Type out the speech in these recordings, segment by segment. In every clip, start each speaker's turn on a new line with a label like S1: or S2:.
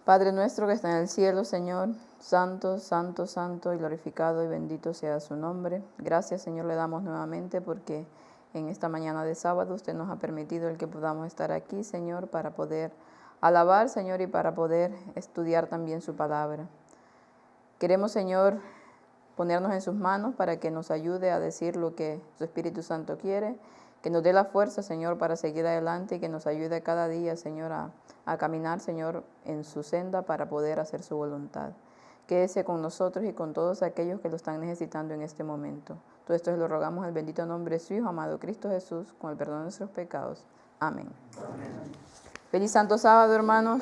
S1: Padre nuestro que está en el cielo, Señor, santo, santo, santo y glorificado y bendito sea su nombre. Gracias, Señor, le damos nuevamente porque en esta mañana de sábado usted nos ha permitido el que podamos estar aquí, Señor, para poder alabar, Señor, y para poder estudiar también su palabra. Queremos, Señor, ponernos en sus manos para que nos ayude a decir lo que su Espíritu Santo quiere, que nos dé la fuerza, Señor, para seguir adelante y que nos ayude cada día, Señor, a caminar, Señor, en su senda para poder hacer su voluntad. Quédese con nosotros y con todos aquellos que lo están necesitando en este momento. Todo esto lo rogamos en el bendito nombre de su Hijo, amado Cristo Jesús, con el perdón de nuestros pecados. Amén. Feliz Santo Sábado, hermanos.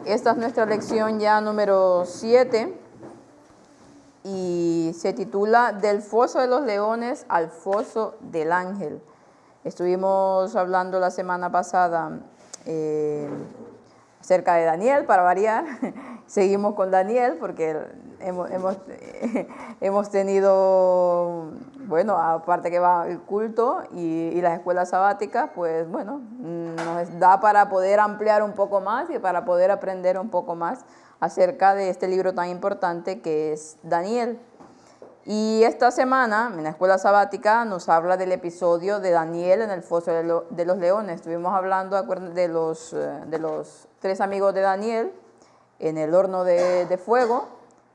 S1: Esta es nuestra lección ya número 7 y se titula Del foso de los leones al foso del ángel. Estuvimos hablando la semana pasada acerca de Daniel, para variar. Seguimos con Daniel porque hemos tenido, bueno, aparte que va el culto y las escuelas sabáticas, pues bueno, nos da para poder ampliar un poco más y para poder aprender un poco más acerca de este libro tan importante que es Daniel. Y esta semana, en la escuela sabática, nos habla del episodio de Daniel en el foso de los leones. Estuvimos hablando de los 3 amigos de Daniel en el horno de fuego.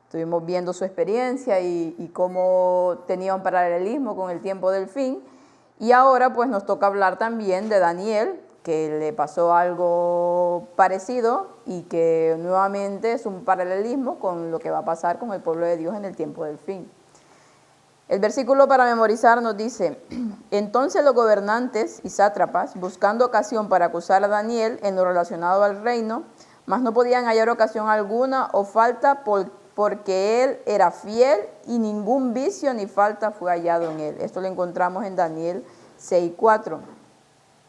S1: Estuvimos viendo su experiencia y cómo tenía un paralelismo con el tiempo del fin. Y ahora pues nos toca hablar también de Daniel, que le pasó algo parecido y que nuevamente es un paralelismo con lo que va a pasar con el pueblo de Dios en el tiempo del fin. El versículo para memorizar nos dice: entonces los gobernantes y sátrapas, buscando ocasión para acusar a Daniel en lo relacionado al reino, mas no podían hallar ocasión alguna o falta porque él era fiel y ningún vicio ni falta fue hallado en él. Esto lo encontramos en Daniel 6:4.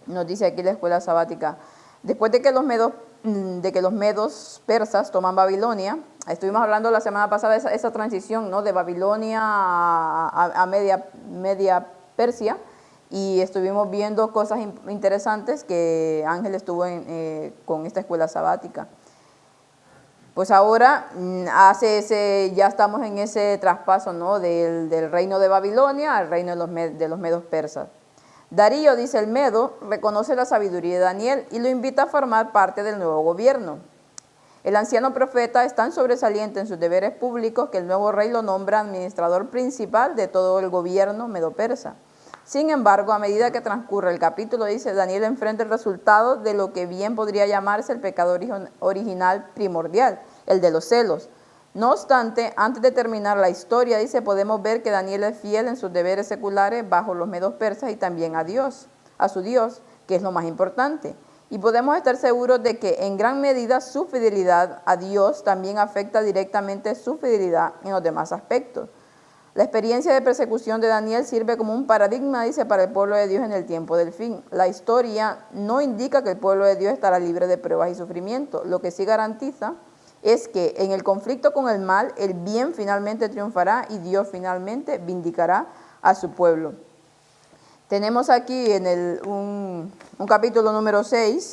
S1: Nos dice aquí la escuela sabática: después de que los medos persas toman Babilonia, estuvimos hablando la semana pasada de esa transición, ¿no?, de Babilonia a media Persia, y estuvimos viendo cosas interesantes que Ángel estuvo con esta escuela sabática. Pues ahora ya estamos en ese traspaso, ¿no?, del reino de Babilonia al reino de los medos persas. Darío, dice el Medo, reconoce la sabiduría de Daniel y lo invita a formar parte del nuevo gobierno. El anciano profeta es tan sobresaliente en sus deberes públicos que el nuevo rey lo nombra administrador principal de todo el gobierno medo-persa. Sin embargo, a medida que transcurre el capítulo, dice, Daniel enfrenta el resultado de lo que bien podría llamarse el pecado original primordial, el de los celos. No obstante, antes de terminar la historia, dice, podemos ver que Daniel es fiel en sus deberes seculares bajo los medos persas y también a su Dios, que es lo más importante. Y podemos estar seguros de que en gran medida su fidelidad a Dios también afecta directamente su fidelidad en los demás aspectos. La experiencia de persecución de Daniel sirve como un paradigma, dice, para el pueblo de Dios en el tiempo del fin. La historia no indica que el pueblo de Dios estará libre de pruebas y sufrimiento. Lo que sí garantiza es que en el conflicto con el mal, el bien finalmente triunfará y Dios finalmente vindicará a su pueblo. Tenemos aquí un capítulo número 6,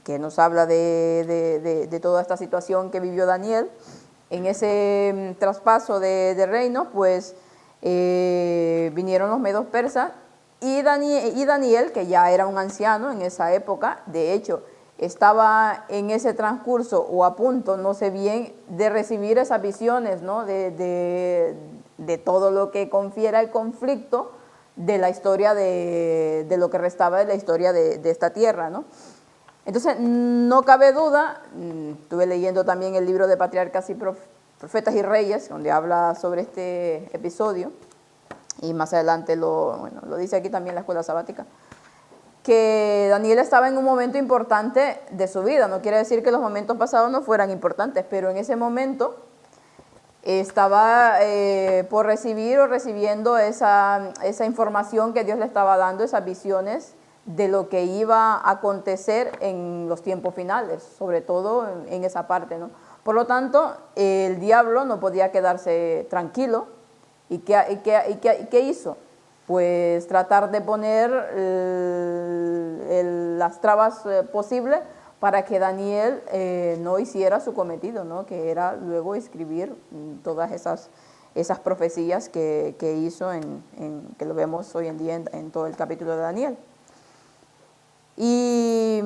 S1: que nos habla de toda esta situación que vivió Daniel. En ese traspaso de reino, pues vinieron los medos persas y Daniel, que ya era un anciano en esa época, de hecho, estaba en ese transcurso o a punto, no sé bien, de recibir esas visiones, ¿no?, de todo lo que confiera el conflicto de la historia de lo que restaba de la historia de esta tierra, ¿no? Entonces, no cabe duda, estuve leyendo también el libro de Patriarcas y Profetas y Reyes, donde habla sobre este episodio, y más adelante lo dice aquí también la escuela sabática, que Daniel estaba en un momento importante de su vida. No quiere decir que los momentos pasados no fueran importantes, pero en ese momento estaba por recibir o recibiendo esa información que Dios le estaba dando, esas visiones de lo que iba a acontecer en los tiempos finales, sobre todo en esa parte, ¿no? Por lo tanto, el diablo no podía quedarse tranquilo. ¿Y qué hizo? Pues tratar de poner las trabas posibles para que Daniel no hiciera su cometido, ¿no? Que era luego escribir todas esas profecías que hizo, que lo vemos hoy en día en todo el capítulo de Daniel. Y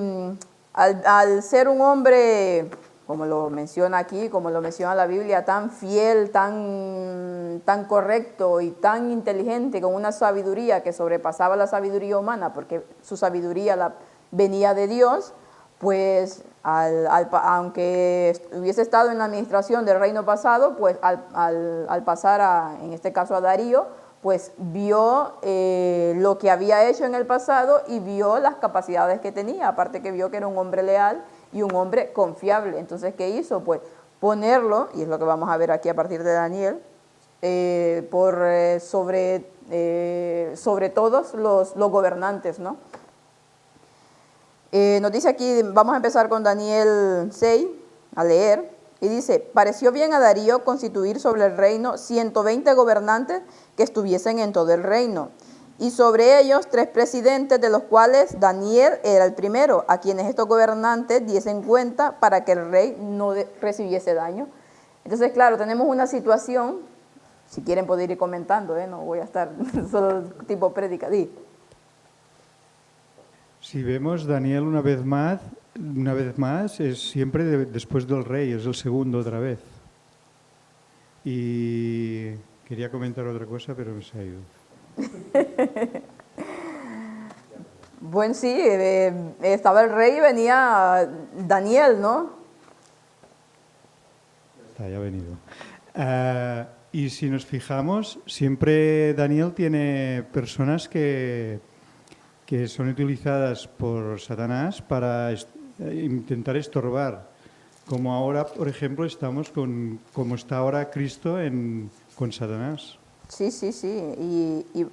S1: al ser un hombre, como lo menciona aquí, como lo menciona la Biblia, tan fiel, tan correcto y tan inteligente, con una sabiduría que sobrepasaba la sabiduría humana, porque su sabiduría venía de Dios, pues aunque hubiese estado en la administración del reino pasado, pues al pasar en este caso a Darío, pues vio lo que había hecho en el pasado y vio las capacidades que tenía, aparte que vio que era un hombre leal y un hombre confiable. Entonces, ¿qué hizo? Pues ponerlo, y es lo que vamos a ver aquí a partir de Daniel, sobre todos los gobernantes, ¿no? Nos dice aquí, vamos a empezar con Daniel 6, a leer, y dice: pareció bien a Darío constituir sobre el reino 120 gobernantes que estuviesen en todo el reino, y sobre ellos 3 presidentes, de los cuales Daniel era el primero, a quienes estos gobernantes diesen cuenta para que el rey no recibiese daño. Entonces, claro, tenemos una situación, si quieren poder ir comentando, no voy a estar solo tipo prédica.
S2: Si vemos, Daniel una vez más es siempre después del rey, es el segundo otra vez. Y quería comentar otra cosa, pero se ha ido.
S1: Bueno, sí, estaba el rey y venía Daniel, ¿no?
S2: Está, ya ha venido. Y si nos fijamos, siempre Daniel tiene personas que son utilizadas por Satanás para intentar estorbar. Como ahora, por ejemplo, estamos como está ahora Cristo con Satanás.
S1: Sí.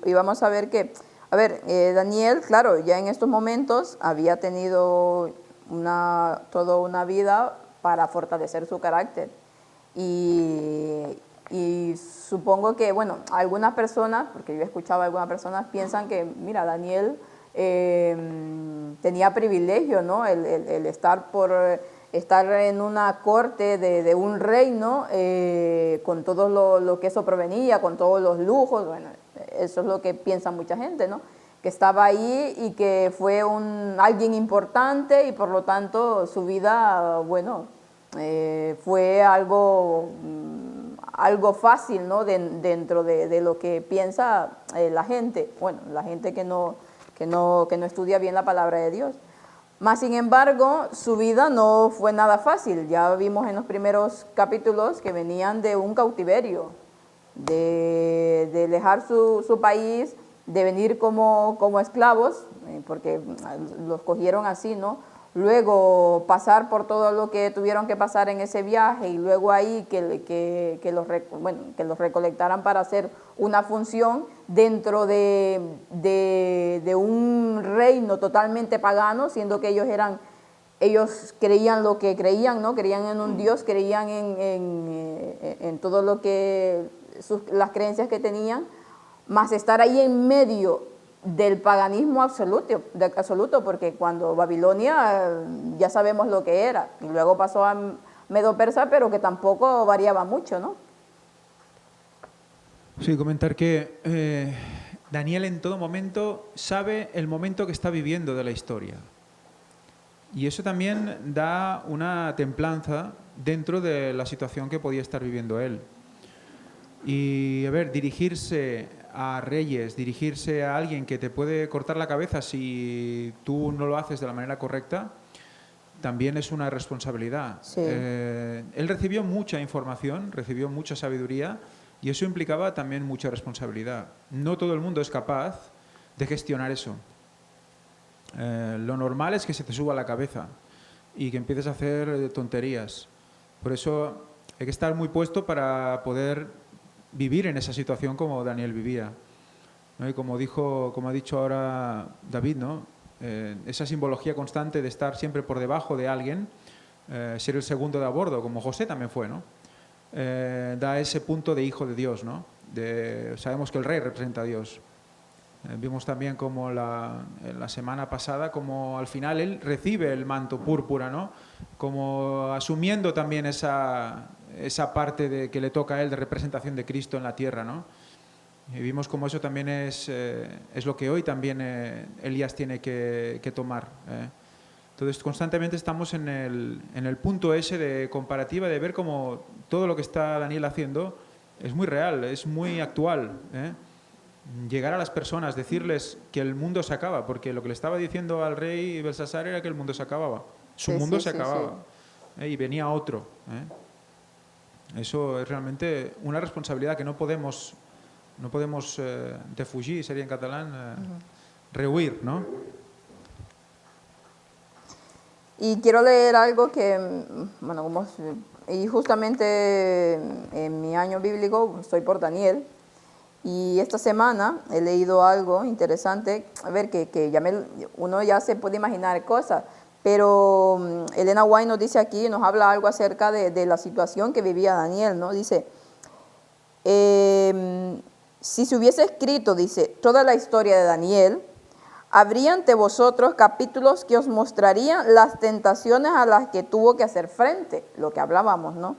S1: Y vamos a ver que, Daniel, claro, ya en estos momentos había tenido toda una vida para fortalecer su carácter. Y supongo que, bueno, algunas personas, porque yo he escuchado a algunas personas, piensan que, mira, Daniel tenía privilegio, ¿no? El estar en una corte de un reino, con todo lo que eso provenía, con todos los lujos. Bueno, eso es lo que piensa mucha gente, ¿no? Que estaba ahí y que fue alguien importante y por lo tanto su vida, bueno, fue algo fácil, ¿no? Dentro de lo que piensa la gente, bueno, la gente que no estudia bien la palabra de Dios. Mas, sin embargo, su vida no fue nada fácil. Ya vimos en los primeros capítulos que venían de un cautiverio, de dejar su país, de venir como esclavos, porque los cogieron así, ¿no? Luego pasar por todo lo que tuvieron que pasar en ese viaje y luego ahí que los recolectaran para hacer una función dentro de un reino totalmente pagano, siendo que ellos creían lo que creían, ¿no? Creían en un Dios, creían en todo lo que las creencias que tenían, más estar ahí en medio del paganismo absoluto, porque cuando Babilonia ya sabemos lo que era, y luego pasó a Medo-Persa, pero que tampoco variaba mucho, ¿no?
S3: Sí, comentar que Daniel en todo momento sabe el momento que está viviendo de la historia. Y eso también da una templanza dentro de la situación que podía estar viviendo él. Y, dirigirse a reyes, dirigirse a alguien que te puede cortar la cabeza si tú no lo haces de la manera correcta, también es una responsabilidad.
S1: Sí.
S3: Él recibió mucha información, recibió mucha sabiduría y eso implicaba también mucha responsabilidad. No todo el mundo es capaz de gestionar eso. Lo normal es que se te suba a la cabeza y que empieces a hacer tonterías. Por eso hay que estar muy puesto para poder vivir en esa situación como Daniel vivía, ¿no? Y como ha dicho ahora David, ¿no? Esa simbología constante de estar siempre por debajo de alguien, ser el segundo de a bordo, como José también fue, ¿no? Da ese punto de hijo de Dios, ¿no? Sabemos que el rey representa a Dios. Vimos también como la semana pasada, como al final él recibe el manto púrpura, ¿no? Como asumiendo también esa parte que le toca a él de representación de Cristo en la tierra, ¿no? Y vimos como eso también es lo que hoy también Elías tiene que tomar. Entonces constantemente estamos en el punto ese de comparativa, de ver cómo todo lo que está Daniel haciendo es muy real, es muy actual. Llegar a las personas, decirles que el mundo se acaba, porque lo que le estaba diciendo al rey Belsasar era que el mundo se acababa. Su mundo se acababa. Y venía otro. Eso es realmente una responsabilidad que no podemos defugir, sería en catalán, rehuir, ¿no?
S1: Y quiero leer algo que, bueno, y justamente en mi año bíblico estoy por Daniel, y esta semana he leído algo interesante, a ver, que uno ya se puede imaginar cosas, pero Elena White nos dice aquí, nos habla algo acerca de la situación que vivía Daniel, ¿no? Dice, si se hubiese escrito, dice, toda la historia de Daniel, habría ante vosotros capítulos que os mostrarían las tentaciones a las que tuvo que hacer frente, lo que hablábamos, ¿no?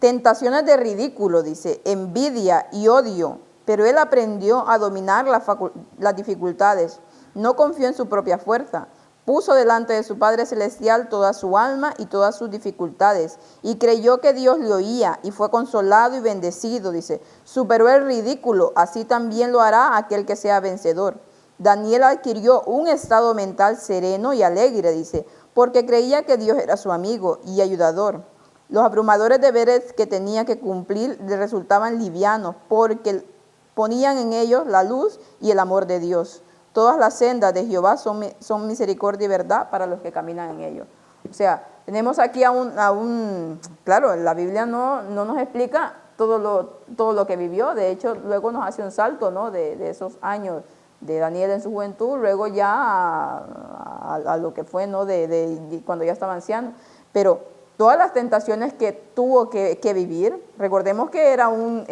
S1: Tentaciones de ridículo, dice, envidia y odio, pero él aprendió a dominar las dificultades, no confió en su propia fuerza, puso delante de su Padre Celestial toda su alma y todas sus dificultades, y creyó que Dios le oía, y fue consolado y bendecido, dice, superó el ridículo, así también lo hará aquel que sea vencedor. Daniel adquirió un estado mental sereno y alegre, dice, porque creía que Dios era su amigo y ayudador. Los abrumadores deberes que tenía que cumplir le resultaban livianos, porque ponían en ellos la luz y el amor de Dios. Todas las sendas de Jehová son misericordia y verdad para los que caminan en ellos. O sea, tenemos aquí claro, la Biblia no nos explica todo lo que vivió, de hecho luego nos hace un salto, ¿no? de esos años de Daniel en su juventud, luego ya a lo que fue, ¿no? de cuando ya estaba anciano, pero todas las tentaciones que tuvo que vivir, recordemos que era un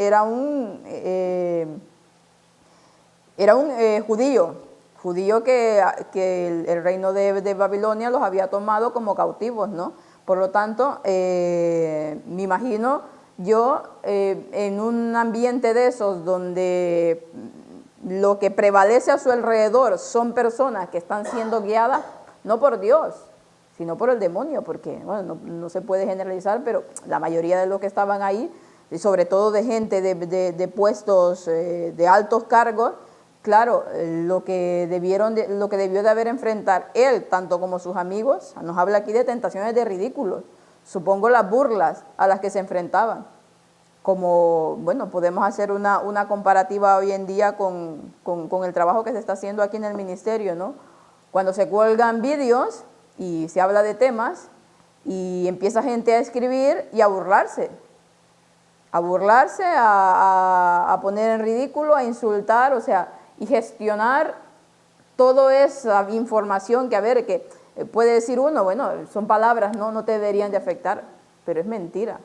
S1: judío que el reino de Babilonia los había tomado como cautivos, ¿no? Por lo tanto, me imagino yo en un ambiente de esos donde lo que prevalece a su alrededor son personas que están siendo guiadas no por Dios, sino por el demonio, porque bueno, no se puede generalizar, pero la mayoría de los que estaban ahí, y sobre todo de gente de puestos de altos cargos, claro, lo que debió de haber enfrentar él, tanto como sus amigos, nos habla aquí de tentaciones de ridículos, supongo las burlas a las que se enfrentaban. Como, bueno, podemos hacer una comparativa hoy en día con el trabajo que se está haciendo aquí en el ministerio, ¿no? Cuando se cuelgan vídeos y se habla de temas y empieza gente a escribir y a burlarse, a poner en ridículo, a insultar, o sea, y gestionar toda esa información que, a ver, que puede decir uno, bueno, son palabras, no te deberían de afectar, pero es mentira.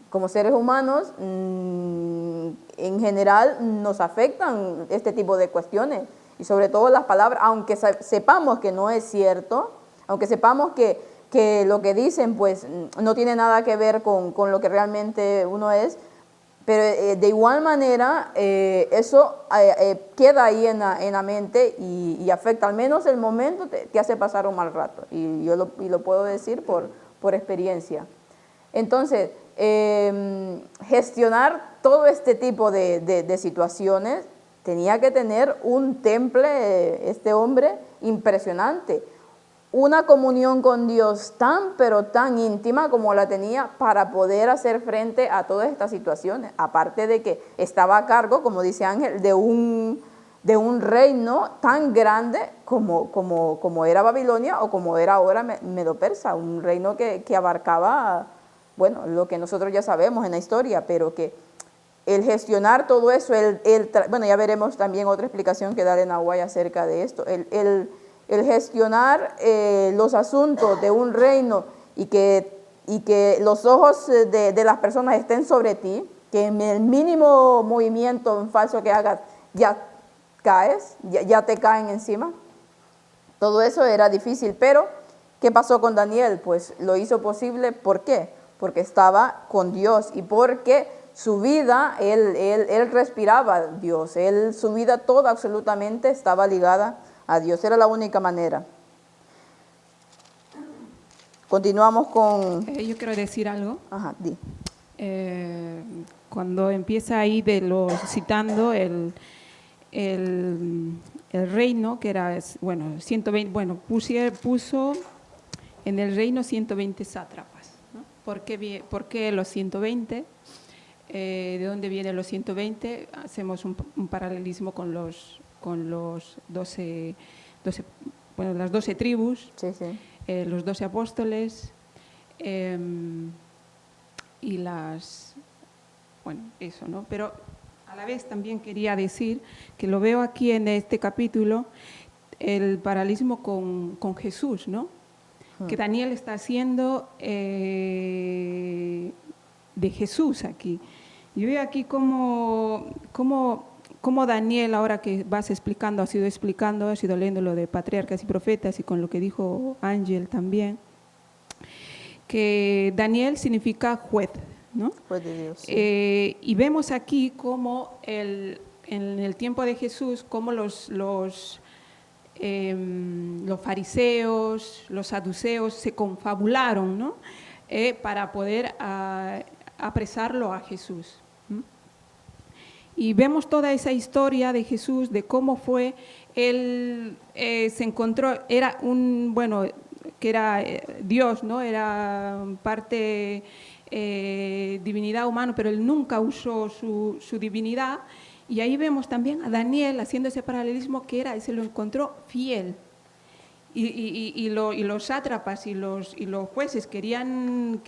S1: Como seres humanos, en general, nos afectan este tipo de cuestiones. Y sobre todo las palabras, aunque sepamos que no es cierto, aunque sepamos que lo que dicen pues no tiene nada que ver con lo que realmente uno es, pero de igual manera eso queda ahí en la mente y afecta, al menos el momento te hace pasar un mal rato. Y yo lo puedo decir por experiencia. Entonces, gestionar todo este tipo de situaciones tenía que tener un temple, este hombre, impresionante. Una comunión con Dios tan, pero tan íntima como la tenía para poder hacer frente a todas estas situaciones. Aparte de que estaba a cargo, como dice Ángel, de un reino tan grande como era Babilonia o como era ahora Medo-Persa, un reino que abarcaba, bueno, lo que nosotros ya sabemos en la historia, pero que el gestionar todo eso, bueno, ya veremos también otra explicación que da Elena White acerca de esto, el gestionar los asuntos de un reino y que los ojos de las personas estén sobre ti, que en el mínimo movimiento falso que hagas ya caes, ya te caen encima. Todo eso era difícil, pero ¿qué pasó con Daniel? Pues lo hizo posible, ¿por qué? Porque estaba con Dios y porque su vida, él respiraba a Dios, su vida toda absolutamente estaba ligada a Dios, era la única manera. Continuamos con...
S4: Yo quiero decir algo.
S1: Ajá, di.
S4: Cuando empieza ahí citando el reino, que era, bueno, 120, bueno, puso en el reino 120 sátrapas, ¿no? ¿Por qué los 120? ¿De dónde vienen los 120? Hacemos un paralelismo con los 12, bueno, las 12 tribus,
S1: Sí, sí.
S4: los 12 apóstoles y bueno, eso, ¿no? Pero a la vez también quería decir que lo veo aquí en este capítulo, el paralelismo con Jesús, ¿no? Que Daniel está haciendo de Jesús aquí. Yo veo aquí cómo Daniel, ahora que vas explicando, has ido leyendo lo de patriarcas y profetas y con lo que dijo Ángel también, que Daniel significa juez, ¿no?
S1: Juez de Dios. Sí.
S4: Y vemos aquí cómo en el tiempo de Jesús, cómo los fariseos, los saduceos se confabularon, ¿no? Para poder apresarlo a Jesús. Y vemos toda esa historia de Jesús, de cómo fue, él se encontró, era que era Dios, ¿no? Era parte divinidad humana, pero él nunca usó su divinidad. Y ahí vemos también a Daniel haciendo ese paralelismo que se lo encontró fiel. Y los sátrapas y los jueces querían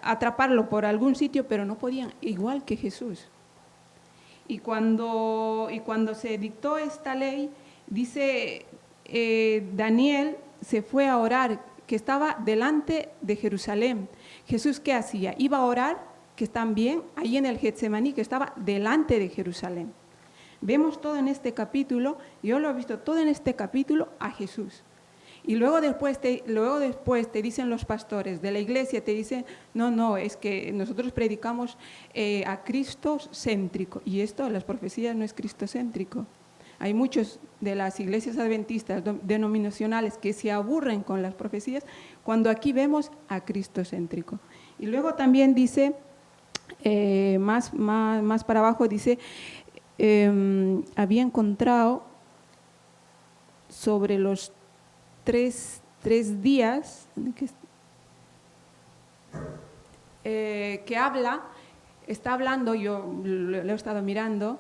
S4: atraparlo por algún sitio, pero no podían, igual que Jesús. Y cuando se dictó esta ley, dice Daniel se fue a orar, que estaba delante de Jerusalén. Jesús, ¿qué hacía? Iba a orar, que están bien, ahí en el Getsemaní, que estaba delante de Jerusalén. Vemos todo en este capítulo, yo lo he visto todo en este capítulo a Jesús. Y luego después te dicen los pastores de la iglesia, te dicen, no, es que nosotros predicamos a Cristo céntrico. Y esto, las profecías, no es cristocéntrico. Hay muchos de las iglesias adventistas denominacionales que se aburren con las profecías, cuando aquí vemos a Cristo céntrico. Y luego también dice, más para abajo, dice, había encontrado sobre los tres días que está hablando, yo lo he estado mirando,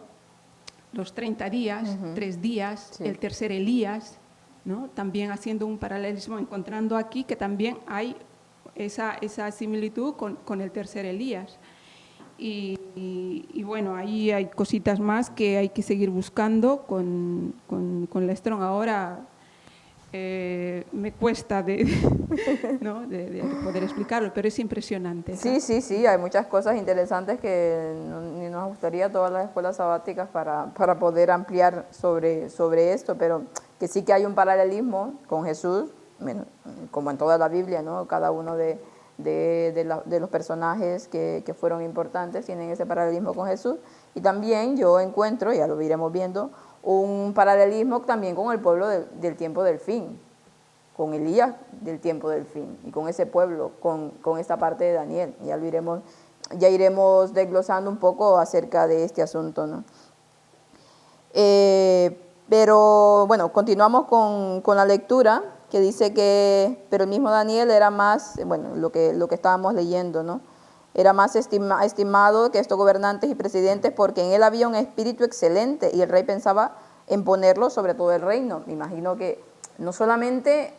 S4: los 30 días, 3 días, sí. El tercer Elías, ¿no? También haciendo un paralelismo, encontrando aquí que también hay esa similitud con el tercer Elías. Y bueno, ahí hay cositas más que hay que seguir buscando con la Strong. Ahora me cuesta ¿no? de poder explicarlo, pero es impresionante, ¿sabes?
S1: Sí, hay muchas cosas interesantes que ni nos gustaría todas las escuelas sabáticas para poder ampliar sobre esto, pero que sí que hay un paralelismo con Jesús, como en toda la Biblia, ¿no? Cada uno de los personajes que fueron importantes tienen ese paralelismo con Jesús, y también yo encuentro, ya lo iremos viendo, un paralelismo también con el pueblo del tiempo del fin, con Elías del tiempo del fin, y con ese pueblo, con esta parte de Daniel. Ya iremos desglosando un poco acerca de este asunto, ¿no? Pero bueno, continuamos con la lectura, que dice pero el mismo Daniel era más, bueno, lo que estábamos leyendo, ¿no? Era más estimado que estos gobernantes y presidentes, porque en él había un espíritu excelente y el rey pensaba en ponerlo sobre todo el reino. Me imagino que no solamente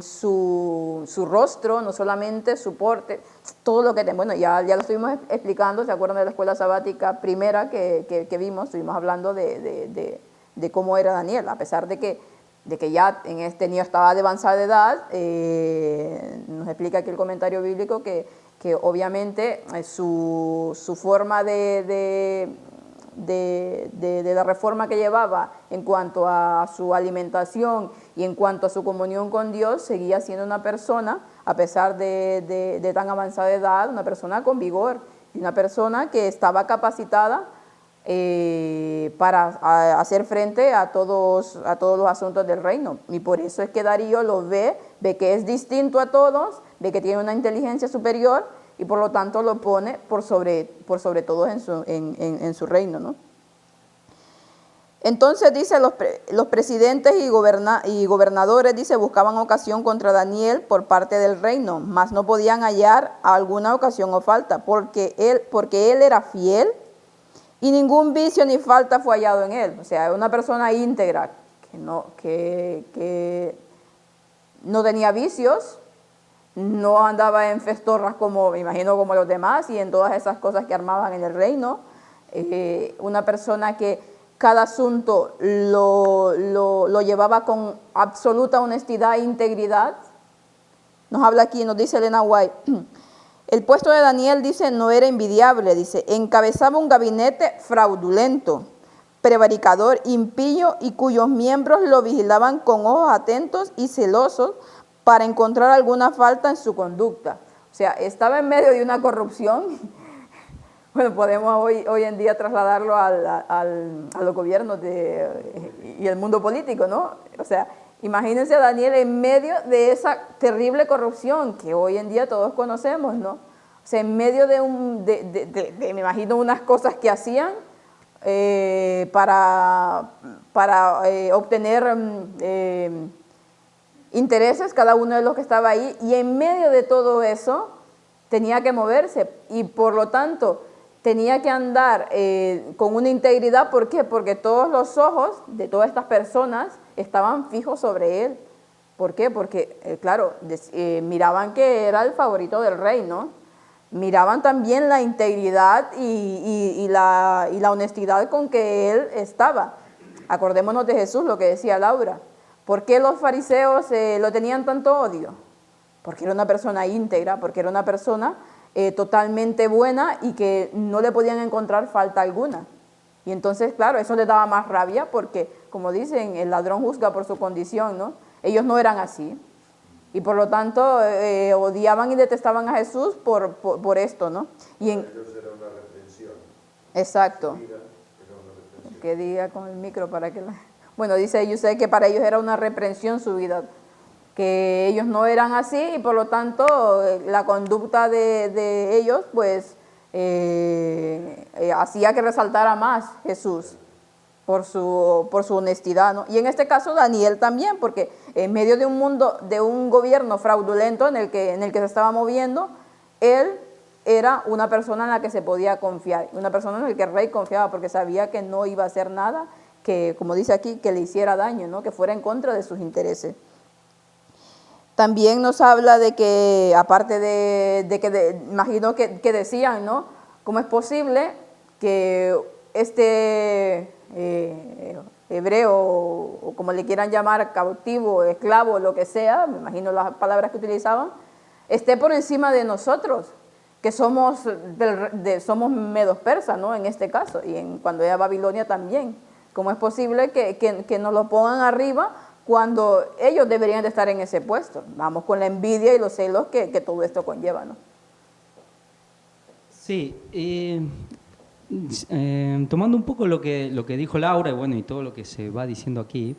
S1: su rostro, no solamente su porte, todo lo que bueno, ya lo estuvimos explicando, ¿se acuerdan de la escuela sabática primera que vimos? Estuvimos hablando de cómo era Daniel, a pesar de que ya en este niño estaba de avanzada edad. Nos explica aquí el comentario bíblico que obviamente su forma de de la reforma que llevaba en cuanto a su alimentación y en cuanto a su comunión con Dios, seguía siendo una persona, a pesar de tan avanzada edad, una persona con vigor, y una persona que estaba capacitada para hacer frente a todos los asuntos del reino. Y por eso es que Darío lo ve que es distinto a todos, ve que tiene una inteligencia superior y por lo tanto lo pone por sobre todos en su reino, ¿no? Entonces dice, los presidentes y gobernadores, dice, buscaban ocasión contra Daniel por parte del reino, mas no podían hallar alguna ocasión o falta, porque él era fiel y ningún vicio ni falta fue hallado en él. O sea, una persona íntegra que no tenía vicios, no andaba en festorras como, me imagino, como los demás y en todas esas cosas que armaban en el reino. Una persona que cada asunto lo llevaba con absoluta honestidad e integridad. Nos habla aquí, nos dice Elena White. El puesto de Daniel, dice, no era envidiable, dice, encabezaba un gabinete fraudulento, prevaricador, impío y cuyos miembros lo vigilaban con ojos atentos y celosos para encontrar alguna falta en su conducta. O sea, estaba en medio de una corrupción. Bueno, podemos hoy en día trasladarlo a los gobiernos y el mundo político, ¿no? O sea, imagínense a Daniel en medio de esa terrible corrupción que hoy en día todos conocemos, ¿no? O sea, en medio me imagino, unas cosas que hacían para obtener intereses, cada uno de los que estaba ahí, y en medio de todo eso tenía que moverse y por lo tanto tenía que andar con una integridad. ¿Por qué? Porque todos los ojos de todas estas personas estaban fijos sobre él. ¿Por qué? Porque, claro, miraban que era el favorito del rey, ¿no? Miraban también la integridad y la honestidad con que él estaba. Acordémonos de Jesús, lo que decía Laura. ¿Por qué los fariseos lo tenían tanto odio? Porque era una persona íntegra, porque era una persona totalmente buena y que no le podían encontrar falta alguna. Y entonces, claro, eso les daba más rabia porque, como dicen, el ladrón juzga por su condición, ¿no? Ellos no eran así. Y por lo tanto, odiaban y detestaban a Jesús por esto, ¿no? Y ellos era una reprensión. Exacto. Que diga con el micro para que Bueno, dice Yusef que para ellos era una reprensión su vida, que ellos no eran así y por lo tanto la conducta de ellos pues hacía que resaltara más Jesús por su honestidad, ¿no? Y en este caso Daniel también, porque en medio de un mundo, de un gobierno fraudulento en el que se estaba moviendo, él era una persona en la que se podía confiar, una persona en la que el rey confiaba porque sabía que no iba a hacer nada que, como dice aquí, que le hiciera daño, ¿no? Que fuera en contra de sus intereses. También nos habla de que, aparte imagino que decían, ¿no? ¿Cómo es posible que este hebreo, o como le quieran llamar, cautivo, esclavo, lo que sea, me imagino las palabras que utilizaban, esté por encima de nosotros, que somos medos persas, ¿no? En este caso, y cuando era Babilonia también. ¿Cómo es posible que nos lo pongan arriba cuando ellos deberían de estar en ese puesto? Vamos, con la envidia y los celos que todo esto conlleva, ¿no?
S5: Sí, tomando un poco lo que dijo Laura, y bueno, y todo lo que se va diciendo aquí,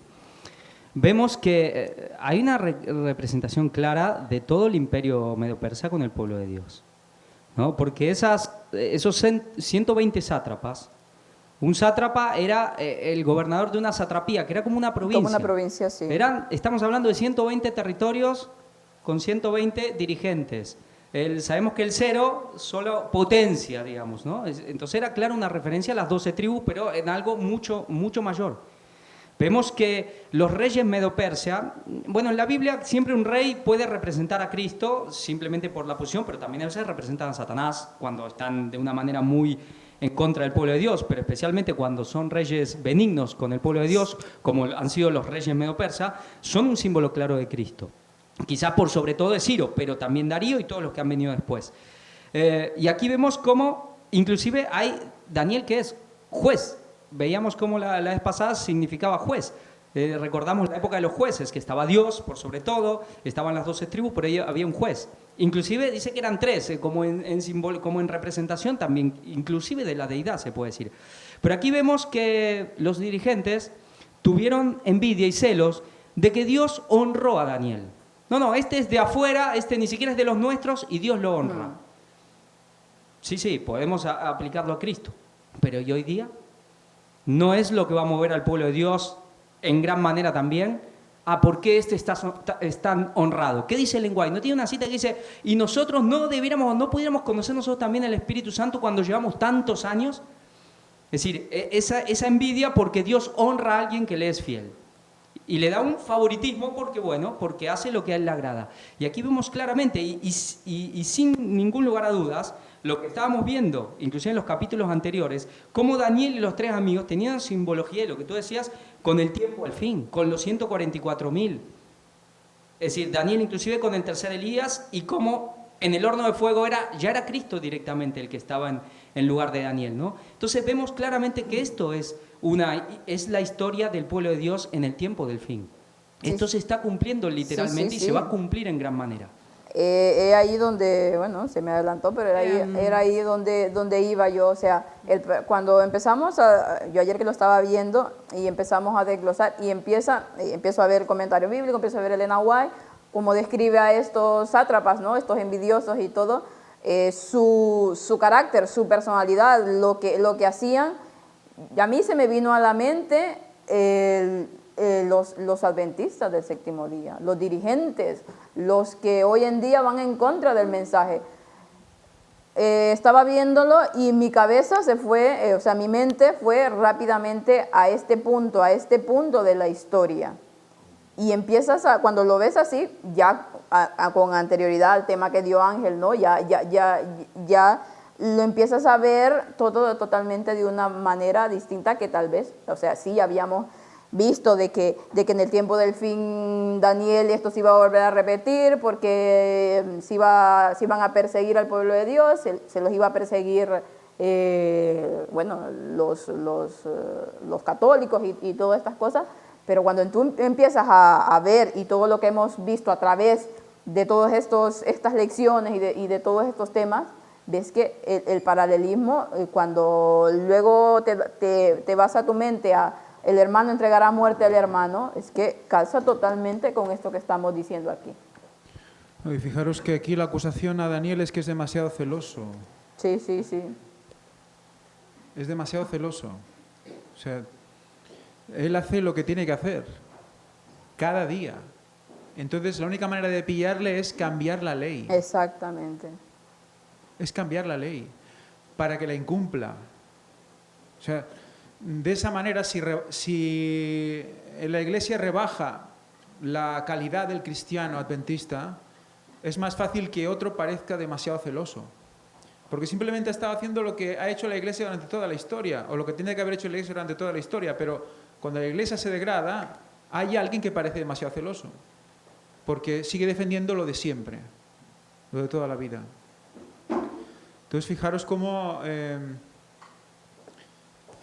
S5: vemos que hay una representación clara de todo el imperio medo-persa con el pueblo de Dios, ¿no? Porque esos 120 sátrapas, un sátrapa era el gobernador de una satrapía, que era como una provincia.
S1: Como una provincia, sí.
S5: Estamos hablando de 120 territorios con 120 dirigentes. Sabemos que el 0 solo potencia, digamos, ¿no? Entonces era claro una referencia a las 12 tribus, pero en algo mucho, mucho mayor. Vemos que los reyes medo-persia, bueno, en la Biblia siempre un rey puede representar a Cristo simplemente por la posición, pero también a veces representan a Satanás cuando están de una manera muy en contra del pueblo de Dios, pero especialmente cuando son reyes benignos con el pueblo de Dios, como han sido los reyes medo-persa, son un símbolo claro de Cristo. Quizás por sobre todo de Ciro, pero también Darío y todos los que han venido después. Y aquí vemos cómo, inclusive hay Daniel, que es juez. Veíamos cómo la vez pasada significaba juez. Recordamos la época de los jueces, que estaba Dios por sobre todo, estaban las 12 tribus, por ello había un juez. Inclusive dice que eran 3, como en representación también, inclusive de la deidad se puede decir. Pero aquí vemos que los dirigentes tuvieron envidia y celos de que Dios honró a Daniel. No, este es de afuera, este ni siquiera es de los nuestros y Dios lo honra. Sí, podemos aplicarlo a Cristo. Pero ¿y hoy día? ¿No es lo que va a mover al pueblo de Dios en gran manera también? ¿Por qué este es tan honrado? ¿Qué dice el lenguaje? ¿No tiene una cita que dice, y nosotros no pudiéramos conocer nosotros también el Espíritu Santo cuando llevamos tantos años? Es decir, esa envidia porque Dios honra a alguien que le es fiel. Y le da un favoritismo porque hace lo que a él le agrada. Y aquí vemos claramente, y sin ningún lugar a dudas, lo que estábamos viendo, inclusive en los capítulos anteriores, cómo Daniel y los 3 amigos tenían simbología, lo que tú decías, con el tiempo al fin, con los 144.000. Es decir, Daniel inclusive con el tercer Elías, y cómo en el horno de fuego ya era Cristo directamente el que estaba en lugar de Daniel, ¿no? Entonces vemos claramente que esto es la historia del pueblo de Dios en el tiempo del fin.
S1: Sí.
S5: Esto se está cumpliendo literalmente y se va a cumplir en gran manera.
S1: Ahí donde, bueno, se me adelantó, pero era ahí donde iba yo. O sea, cuando empezamos, yo ayer que lo estaba viendo y empezamos a desglosar y empiezo a ver el comentario bíblico, empiezo a ver Elena White, cómo describe a estos sátrapas, ¿no? Estos envidiosos y todo, su carácter, su personalidad, lo que hacían. Y a mí se me vino a la mente los adventistas del séptimo día, los dirigentes, los que hoy en día van en contra del mensaje. Estaba viéndolo y mi cabeza se fue, mi mente fue rápidamente a este punto de la historia. Y empiezas cuando lo ves así, ya con anterioridad al tema que dio Ángel, ¿no? Ya lo empiezas a ver todo totalmente de una manera distinta que tal vez, sí habíamos visto de que en el tiempo del fin Daniel esto se iba a volver a repetir porque se iban a perseguir al pueblo de Dios, se los iba a perseguir los católicos y todas estas cosas, pero cuando tú empiezas a ver y todo lo que hemos visto a través de todas estas lecciones y de todos estos temas, ves que el paralelismo, cuando luego te vas a tu mente a el hermano entregará muerte al hermano, es que calza totalmente con esto que estamos diciendo aquí.
S3: Y fijaros que aquí la acusación a Daniel es que es demasiado celoso.
S1: Sí.
S3: Es demasiado celoso. O sea, él hace lo que tiene que hacer, cada día. Entonces la única manera de pillarle es cambiar la ley.
S1: Exactamente.
S3: Es cambiar la ley para que la incumpla. O sea, de esa manera, si la Iglesia rebaja la calidad del cristiano adventista, es más fácil que otro parezca demasiado celoso. Porque simplemente ha estado haciendo lo que ha hecho la Iglesia durante toda la historia, o lo que tiene que haber hecho la Iglesia durante toda la historia, pero cuando la Iglesia se degrada, hay alguien que parece demasiado celoso, porque sigue defendiendo lo de siempre, lo de toda la vida. Entonces, fijaros cómo,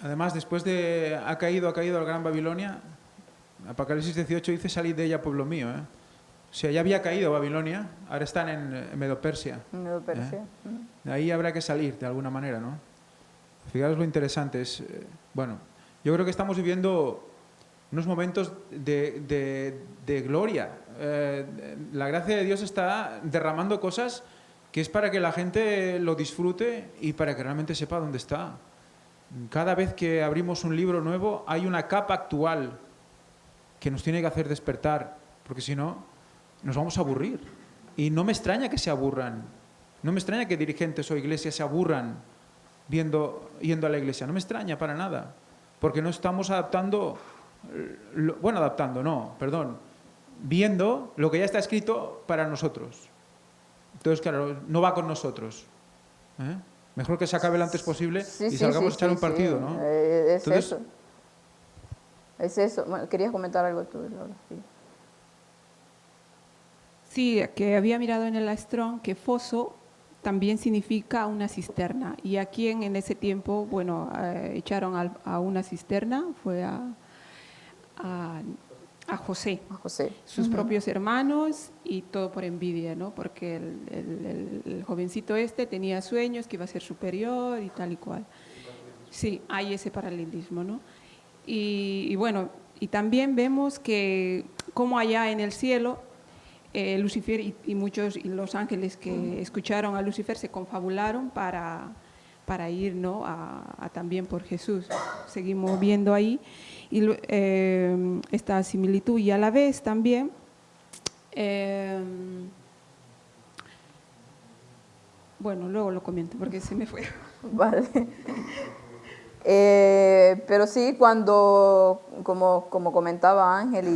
S3: además, después de ha caído la Gran Babilonia, Apocalipsis 18 dice, salid de ella, pueblo mío. O sea, ya había caído Babilonia, ahora están en Medo-Persia.
S1: Medo-Persia.
S3: De ahí habrá que salir, de alguna manera, ¿no? Fijaros lo interesante. Yo creo que estamos viviendo unos momentos de gloria. La gracia de Dios está derramando cosas que es para que la gente lo disfrute y para que realmente sepa dónde está. Cada vez que abrimos un libro nuevo hay una capa actual que nos tiene que hacer despertar, porque si no, nos vamos a aburrir. Y no me extraña que se aburran. No me extraña que dirigentes o iglesias se aburran yendo a la iglesia. No me extraña para nada, porque no estamos viendo lo que ya está escrito para nosotros. Entonces, claro, no va con nosotros. Mejor que se acabe lo antes posible y salgamos a echar un partido, ¿no?
S1: Es eso. Bueno, querías comentar algo tú, Laura.
S4: Sí, que había mirado en el Strong que foso también significa una cisterna. Y aquí en ese tiempo, bueno, echaron a una cisterna, fue a José,
S1: A José.
S4: sus propios hermanos, y todo por envidia, ¿no? Porque el jovencito este tenía sueños que iba a ser superior y tal y cual. Sí, hay ese paralelismo, ¿no? Y bueno, y también vemos que como allá en el cielo, Lucifer y muchos y los ángeles que escucharon a Lucifer se confabularon para ir, ¿no? a también por Jesús. Seguimos viendo ahí y esta similitud, y a la vez también bueno, luego lo comento porque se me fue.
S1: Vale. Pero sí, cuando, como comentaba Ángel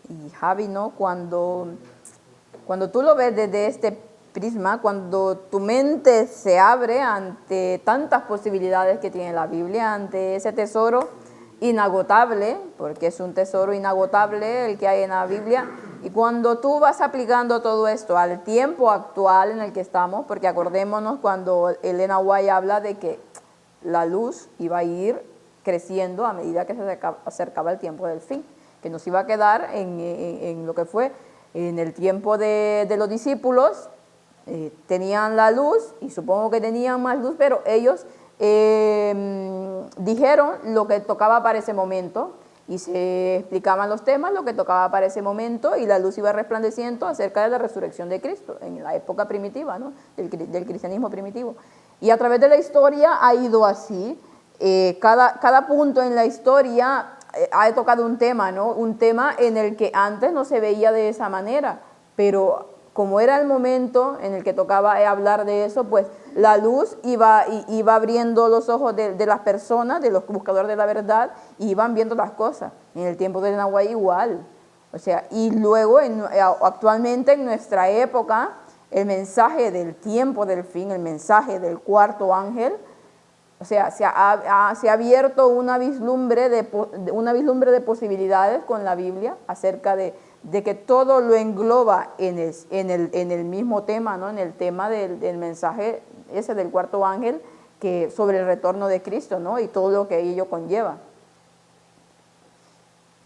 S1: y Javi, ¿no? Cuando tú lo ves desde este prisma, cuando tu mente se abre ante tantas posibilidades que tiene la Biblia, ante ese tesoro inagotable, porque es un tesoro inagotable el que hay en la Biblia, y cuando tú vas aplicando todo esto al tiempo actual en el que estamos, porque acordémonos cuando Elena White habla de que la luz iba a ir creciendo a medida que se acercaba el tiempo del fin, que nos iba a quedar en lo que fue en el tiempo de los discípulos. Tenían la luz y supongo que tenían más luz, pero ellos dijeron lo que tocaba para ese momento y se explicaban los temas, lo que tocaba para ese momento, y la luz iba resplandeciendo acerca de la resurrección de Cristo en la época primitiva, ¿no? del cristianismo primitivo. Y a través de la historia ha ido así. Cada punto en la historia ha tocado un tema, ¿no? Un tema en el que antes no se veía de esa manera, pero como era el momento en el que tocaba hablar de eso, pues la luz iba abriendo los ojos de las personas, de los buscadores de la verdad, y iban viendo las cosas. En el tiempo de Nahuatl igual. O sea, y luego actualmente en nuestra época, el mensaje del tiempo del fin, el mensaje del cuarto ángel, o sea, se ha abierto una vislumbre de posibilidades con la Biblia acerca de que todo lo engloba en el mismo tema, ¿no? En el tema del mensaje ese del cuarto ángel, que sobre el retorno de Cristo, ¿no? Y todo lo que ello conlleva.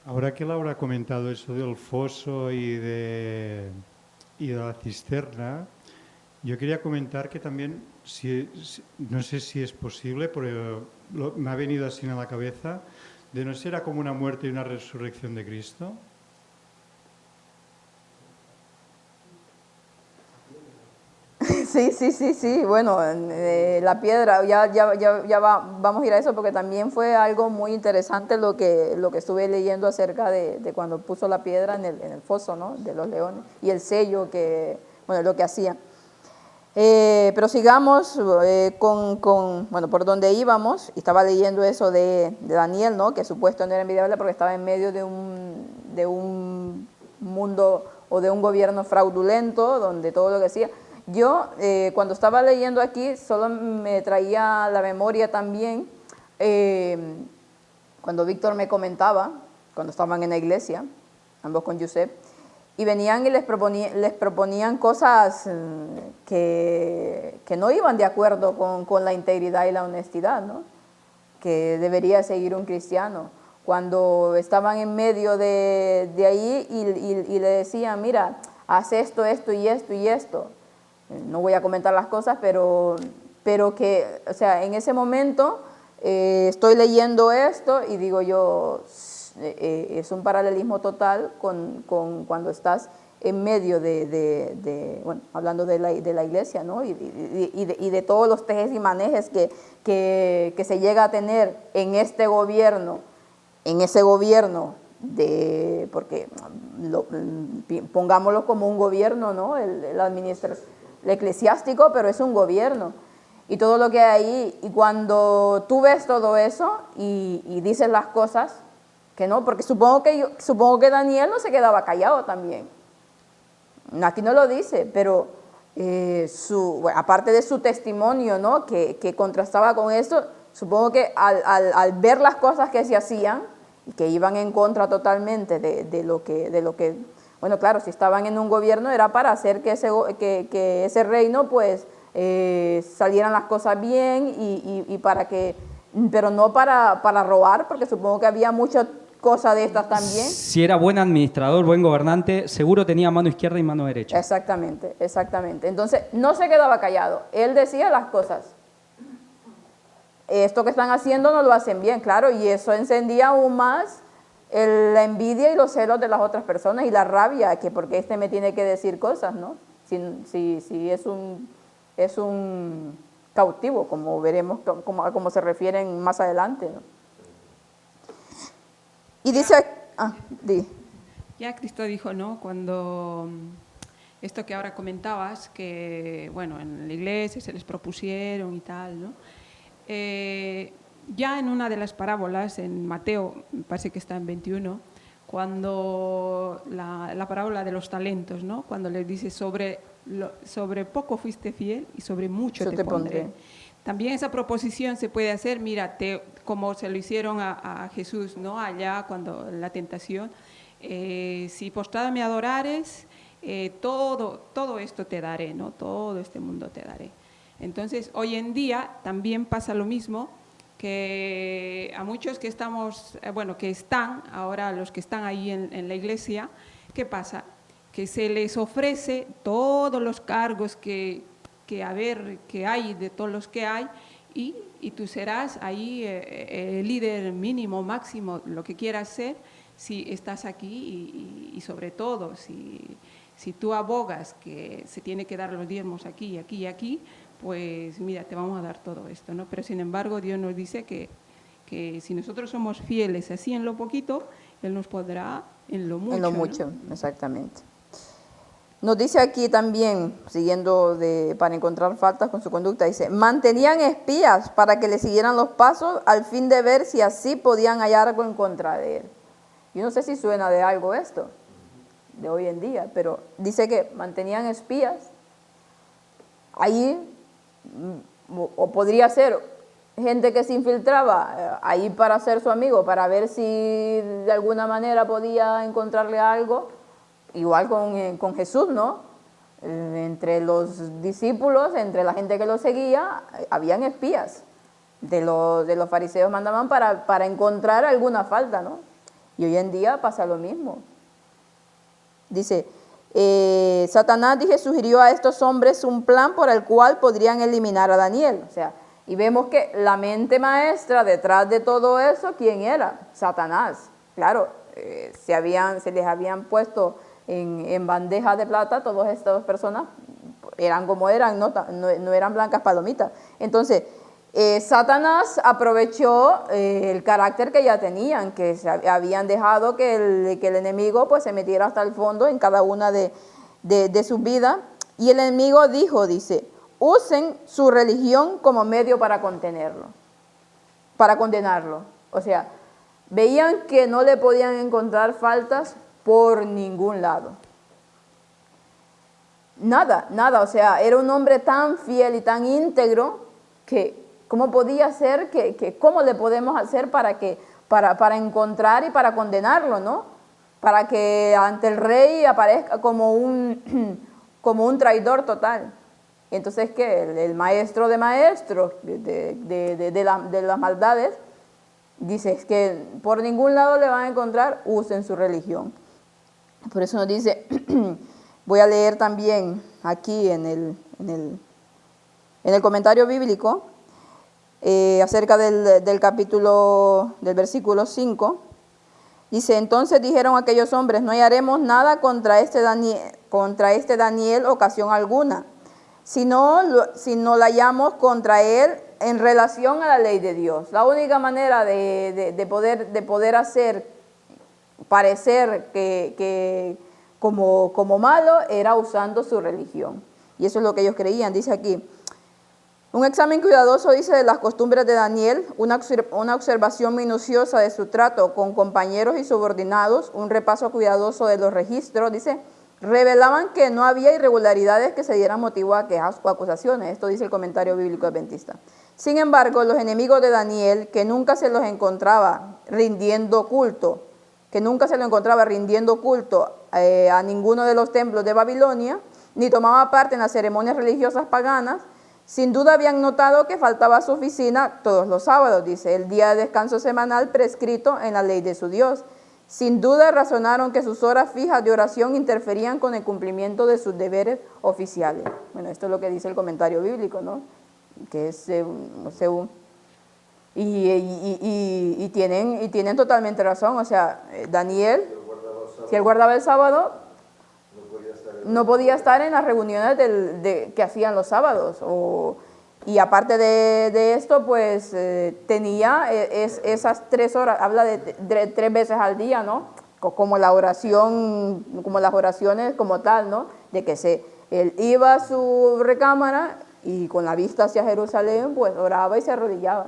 S2: Ahora que Laura ha comentado eso del foso y de la cisterna, yo quería comentar que también, no sé si es posible, pero me ha venido así a la cabeza, de no ser como una muerte y una resurrección de Cristo.
S1: Sí, bueno, la piedra, vamos a ir a eso porque también fue algo muy interesante lo que estuve leyendo acerca de cuando puso la piedra en el foso, ¿no? De los leones, y el sello lo que hacía. Pero sigamos bueno, por donde íbamos, y estaba leyendo eso de Daniel, ¿no? Que supuesto no era envidiable porque estaba en medio de un mundo o de un gobierno fraudulento, donde todo lo que hacía. Yo, cuando estaba leyendo aquí, solo me traía la memoria también, cuando Víctor me comentaba, cuando estaban en la iglesia, ambos con Josep, y venían y les proponían cosas que no iban de acuerdo con la integridad y la honestidad, ¿no? Que debería seguir un cristiano. Cuando estaban en medio de ahí y le decían, mira, haz esto, esto y esto y esto. No voy a comentar las cosas, pero que, o sea, en ese momento estoy leyendo esto y digo yo, es un paralelismo total con cuando estás en medio bueno, hablando de la iglesia, ¿no? Y de todos los tejes y manejes que se llega a tener en este gobierno, en ese gobierno, porque pongámoslo como un gobierno, ¿no? El eclesiástico, pero es un gobierno. Y todo lo que hay ahí, y cuando tú ves todo eso y dices las cosas, que no, porque supongo que Daniel no se quedaba callado también. Aquí no lo dice, pero aparte de su testimonio, ¿no? que contrastaba con esto, supongo que al ver las cosas que se hacían y que iban en contra totalmente de lo que bueno, claro, si estaban en un gobierno era para hacer que ese reino pues salieran las cosas bien y para que, pero no para robar, porque supongo que había muchas cosas de estas también.
S5: Si era buen administrador, buen gobernante, seguro tenía mano izquierda y mano derecha.
S1: Exactamente, exactamente. Entonces, no se quedaba callado, él decía las cosas. Esto que están haciendo no lo hacen bien, claro, y eso encendía aún más la envidia y los celos de las otras personas y la rabia, que porque este me tiene que decir cosas, ¿no? Si es un cautivo, como veremos cómo se refieren más adelante, ¿no? Y dice,
S4: Ya Cristo dijo, ¿no? Cuando esto que ahora comentabas, que bueno, en la iglesia se les propusieron y tal, ¿no? Ya en una de las parábolas, en Mateo, me parece que está en 21, cuando la parábola de los talentos, ¿no? Cuando les dice sobre poco fuiste fiel y sobre mucho te pondré. También esa proposición se puede hacer, mira, como se lo hicieron a Jesús, ¿no? Allá cuando la tentación, si postrado me adorares, todo esto te daré, ¿no? Todo este mundo te daré. Entonces, hoy en día también pasa lo mismo, que a muchos que estamos, que están, ahora los que están ahí en la iglesia, ¿qué pasa? Que se les ofrece todos los cargos que hay, de todos los que hay, y tú serás ahí el líder mínimo, máximo, lo que quieras ser, si estás aquí y sobre todo, si tú abogas que se tiene que dar los diezmos aquí, aquí y aquí, pues mira, te vamos a dar todo esto, ¿no? Pero sin embargo Dios nos dice que si nosotros somos fieles así en lo poquito, Él nos podrá en lo mucho.
S1: En lo mucho,
S4: ¿no?
S1: Exactamente. Nos dice aquí también, siguiendo para encontrar faltas con su conducta, dice, mantenían espías para que le siguieran los pasos al fin de ver si así podían hallar algo en contra de él. Yo no sé si suena de algo esto, de hoy en día, pero dice que mantenían espías ahí, o podría ser gente que se infiltraba ahí para ser su amigo, para ver si de alguna manera podía encontrarle algo. Igual con Jesús, ¿no? Entre los discípulos, entre la gente que lo seguía, habían espías de los fariseos mandaban para encontrar alguna falta, ¿no? Y hoy en día pasa lo mismo. Dice, Satanás, dije, sugirió a estos hombres un plan por el cual podrían eliminar a Daniel. O sea, y vemos que la mente maestra detrás de todo eso, ¿quién era? Satanás. Claro, se les habían puesto en bandeja de plata, todas estas personas eran como eran, no eran blancas palomitas. Entonces, Satanás aprovechó el carácter que ya tenían, que se habían dejado que el enemigo pues se metiera hasta el fondo en cada una de sus vidas. Y el enemigo dice, usen su religión como medio para condenarlo. O sea, veían que no le podían encontrar faltas por ningún lado. Nada, o sea, era un hombre tan fiel y tan íntegro que ¿cómo podía ser cómo le podemos hacer para encontrar y para condenarlo, ¿no? Para que ante el rey aparezca como un traidor total. Entonces, ¿qué? El maestro de maestros de las maldades dice es que por ningún lado le van a encontrar, usen su religión. Por eso nos dice, voy a leer también aquí en el comentario bíblico acerca del capítulo, del versículo 5. Dice, entonces dijeron aquellos hombres, no hallaremos nada contra este Daniel ocasión alguna, si no la hallamos contra él en relación a la ley de Dios. La única manera de poder hacer parecer que como malo era usando su religión. Y eso es lo que ellos creían. Dice aquí, un examen cuidadoso, dice, de las costumbres de Daniel, una observación minuciosa de su trato con compañeros y subordinados, un repaso cuidadoso de los registros, dice, revelaban que no había irregularidades que se dieran motivo a quejas o acusaciones. Esto dice el comentario bíblico adventista. Sin embargo, los enemigos de Daniel, que nunca se los encontraba rindiendo culto a ninguno de los templos de Babilonia, ni tomaba parte en las ceremonias religiosas paganas, Sin duda habían notado que faltaba a su oficina todos los sábados, dice, el día de descanso semanal prescrito en la ley de su Dios. Sin duda razonaron que sus horas fijas de oración interferían con el cumplimiento de sus deberes oficiales. Bueno, esto es lo que dice el comentario bíblico, ¿no? Que es según. Y tienen totalmente razón. O sea, Daniel, si él guardaba el sábado, no podía estar en las reuniones que hacían los sábados. Y aparte de esto, pues tenía esas 3 horas, habla de 3 veces al día, ¿no? Como la oración, como las oraciones como tal, ¿no? De que él iba a su recámara y con la vista hacia Jerusalén, pues oraba y se arrodillaba.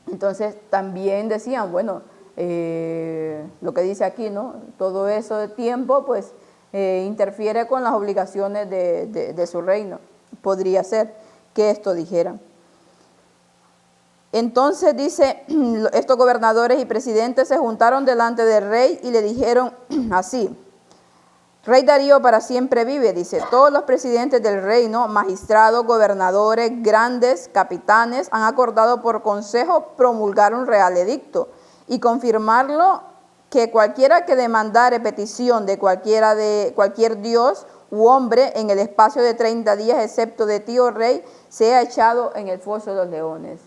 S1: Entonces también decían, bueno, lo que dice aquí, ¿no? Todo eso de tiempo, pues interfiere con las obligaciones de su reino. Podría ser que esto dijera. Entonces dice, estos gobernadores y presidentes se juntaron delante del rey y le dijeron así: Rey Darío para siempre vive, dice, todos los presidentes del reino, magistrados, gobernadores, grandes, capitanes, han acordado por consejo promulgar un real edicto y confirmarlo, que cualquiera que demandare petición de cualquier dios u hombre en el espacio de 30 días, excepto de ti, oh rey, sea echado en el foso de los leones.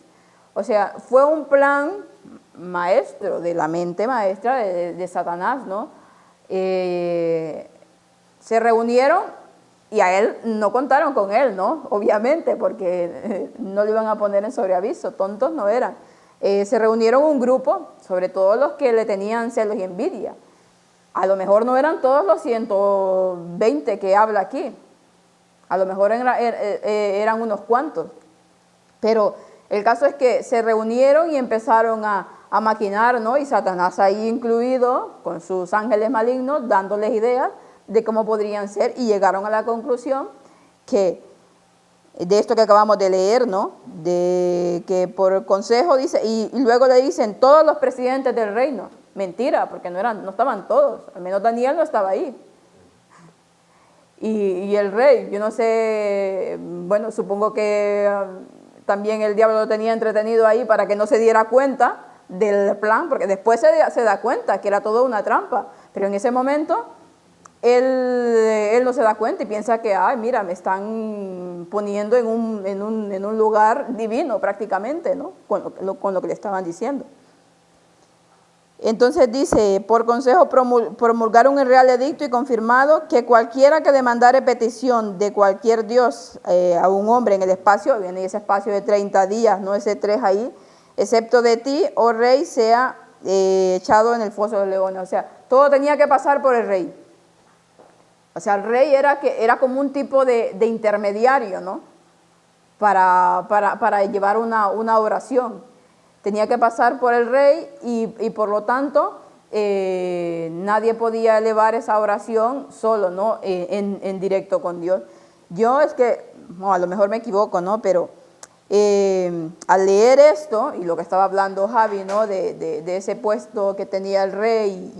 S1: O sea, fue un plan maestro, de la mente maestra de Satanás, ¿no? Se reunieron y a él no contaron con él, ¿no? Obviamente, porque no le iban a poner en sobreaviso, tontos no eran. Se reunieron un grupo, sobre todo los que le tenían celos y envidia. A lo mejor no eran todos los 120 que habla aquí, a lo mejor eran unos cuantos, pero el caso es que se reunieron y empezaron a maquinar, ¿no? Y Satanás ahí incluido, con sus ángeles malignos, dándoles ideas de cómo podrían ser, y llegaron a la conclusión que, de esto que acabamos de leer, ¿no? De que por consejo, dice, y luego le dicen todos los presidentes del reino. Mentira, porque no estaban todos, al menos Daniel no estaba ahí. Y el rey, yo no sé, bueno, supongo que también el diablo lo tenía entretenido ahí para que no se diera cuenta del plan, porque después se da cuenta que era todo una trampa, pero en ese momento él no se da cuenta y piensa que, ay, mira, me están poniendo en un lugar divino prácticamente, ¿no? Con lo que le estaban diciendo. Entonces dice, por consejo promulgaron un real edicto y confirmado que cualquiera que demandare petición de cualquier dios a un hombre en el espacio, viene ese espacio de 30 días, no ese 3 ahí, excepto de ti, oh rey, sea echado en el foso de los leones. O sea, todo tenía que pasar por el rey. O sea, el rey era como un tipo de intermediario, ¿no? Para llevar una oración. Tenía que pasar por el rey y por lo tanto nadie podía elevar esa oración solo, ¿no? En directo con Dios. Yo es que, a lo mejor me equivoco, ¿no? Pero al leer esto, y lo que estaba hablando Javi, ¿no? De ese puesto que tenía el rey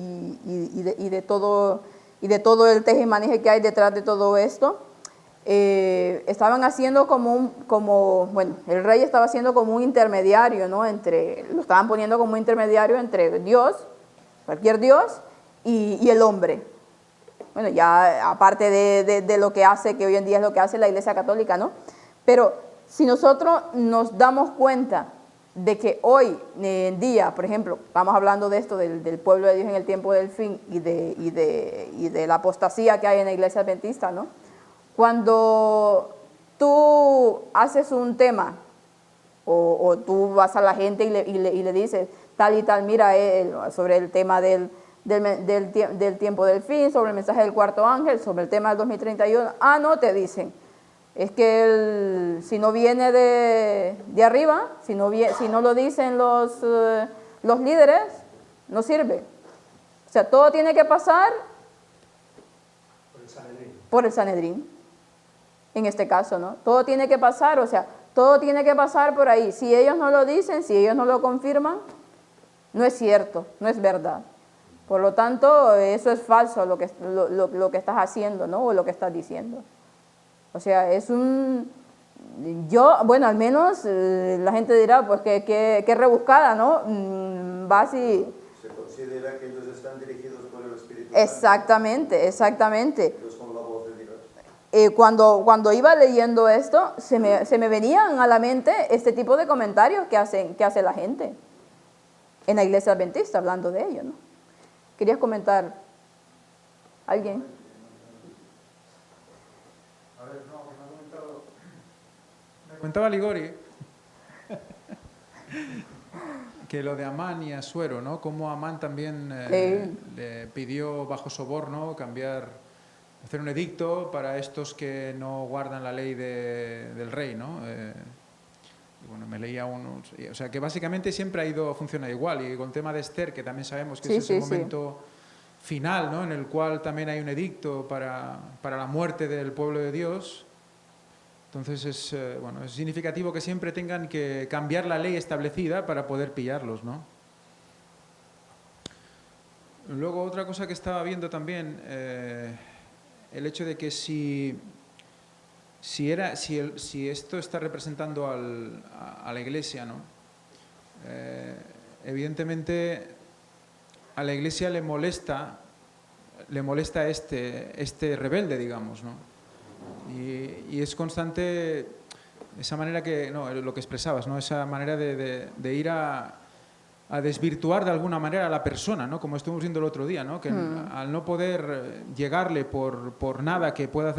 S1: y de todo el teje-maneje que hay detrás de todo esto, estaban haciendo bueno, el rey estaba haciendo como un intermediario, ¿no? Lo estaban poniendo como un intermediario entre Dios, cualquier Dios, y el hombre. Bueno, ya aparte de lo que hace, que hoy en día es lo que hace la Iglesia Católica, ¿no? Pero si nosotros nos damos cuenta de que hoy en día, por ejemplo, estamos hablando de esto, del pueblo de Dios en el tiempo del fin y de la apostasía que hay en la Iglesia Adventista, ¿no? Cuando tú haces un tema o tú vas a la gente y le dices tal y tal, mira, sobre el tema del tiempo del fin, sobre el mensaje del cuarto ángel, sobre el tema del 2031, no te dicen, es que si no viene de arriba, si no lo dicen los líderes, no sirve. O sea, todo tiene que pasar por el Sanedrín. En este caso, ¿no? Todo tiene que pasar, o sea, todo tiene que pasar por ahí. Si ellos no lo dicen, si ellos no lo confirman, no es cierto, no es verdad. Por lo tanto, eso es falso lo que estás haciendo, ¿no? O lo que estás diciendo. O sea, Yo, bueno, al menos la gente dirá, pues que rebuscada, ¿no? Vas y...
S6: Se considera que ellos están dirigidos por el Espíritu Santo.
S1: Exactamente, exactamente.
S6: Ellos son la voz de Dios.
S1: Cuando iba leyendo esto, se me venían a la mente este tipo de comentarios que hace la gente en la iglesia adventista, hablando de ello, ¿no? ¿Querías comentar? ¿Alguien?
S3: A ver, no, me comentaba Ligori que lo de Amán y Asuero, ¿no? Como Amán también le pidió bajo soborno hacer un edicto para estos que no guardan la ley del rey, ¿no? Y bueno, me leía unos... O sea, que básicamente siempre ha ido a funcionar igual. Y con el tema de Esther, que también sabemos que es ese momento final, ¿no? En el cual también hay un edicto para la muerte del pueblo de Dios. Entonces es significativo que siempre tengan que cambiar la ley establecida para poder pillarlos, ¿no? Luego otra cosa que estaba viendo también, el hecho de que si esto está representando a la Iglesia, ¿no? Evidentemente a la Iglesia le molesta este rebelde, digamos, ¿no? Y es constante esa manera lo que expresabas, ¿no? Esa manera de ir a desvirtuar de alguna manera a la persona, ¿no? Como estuvimos viendo el otro día, ¿no? Que al no poder llegarle por nada que pueda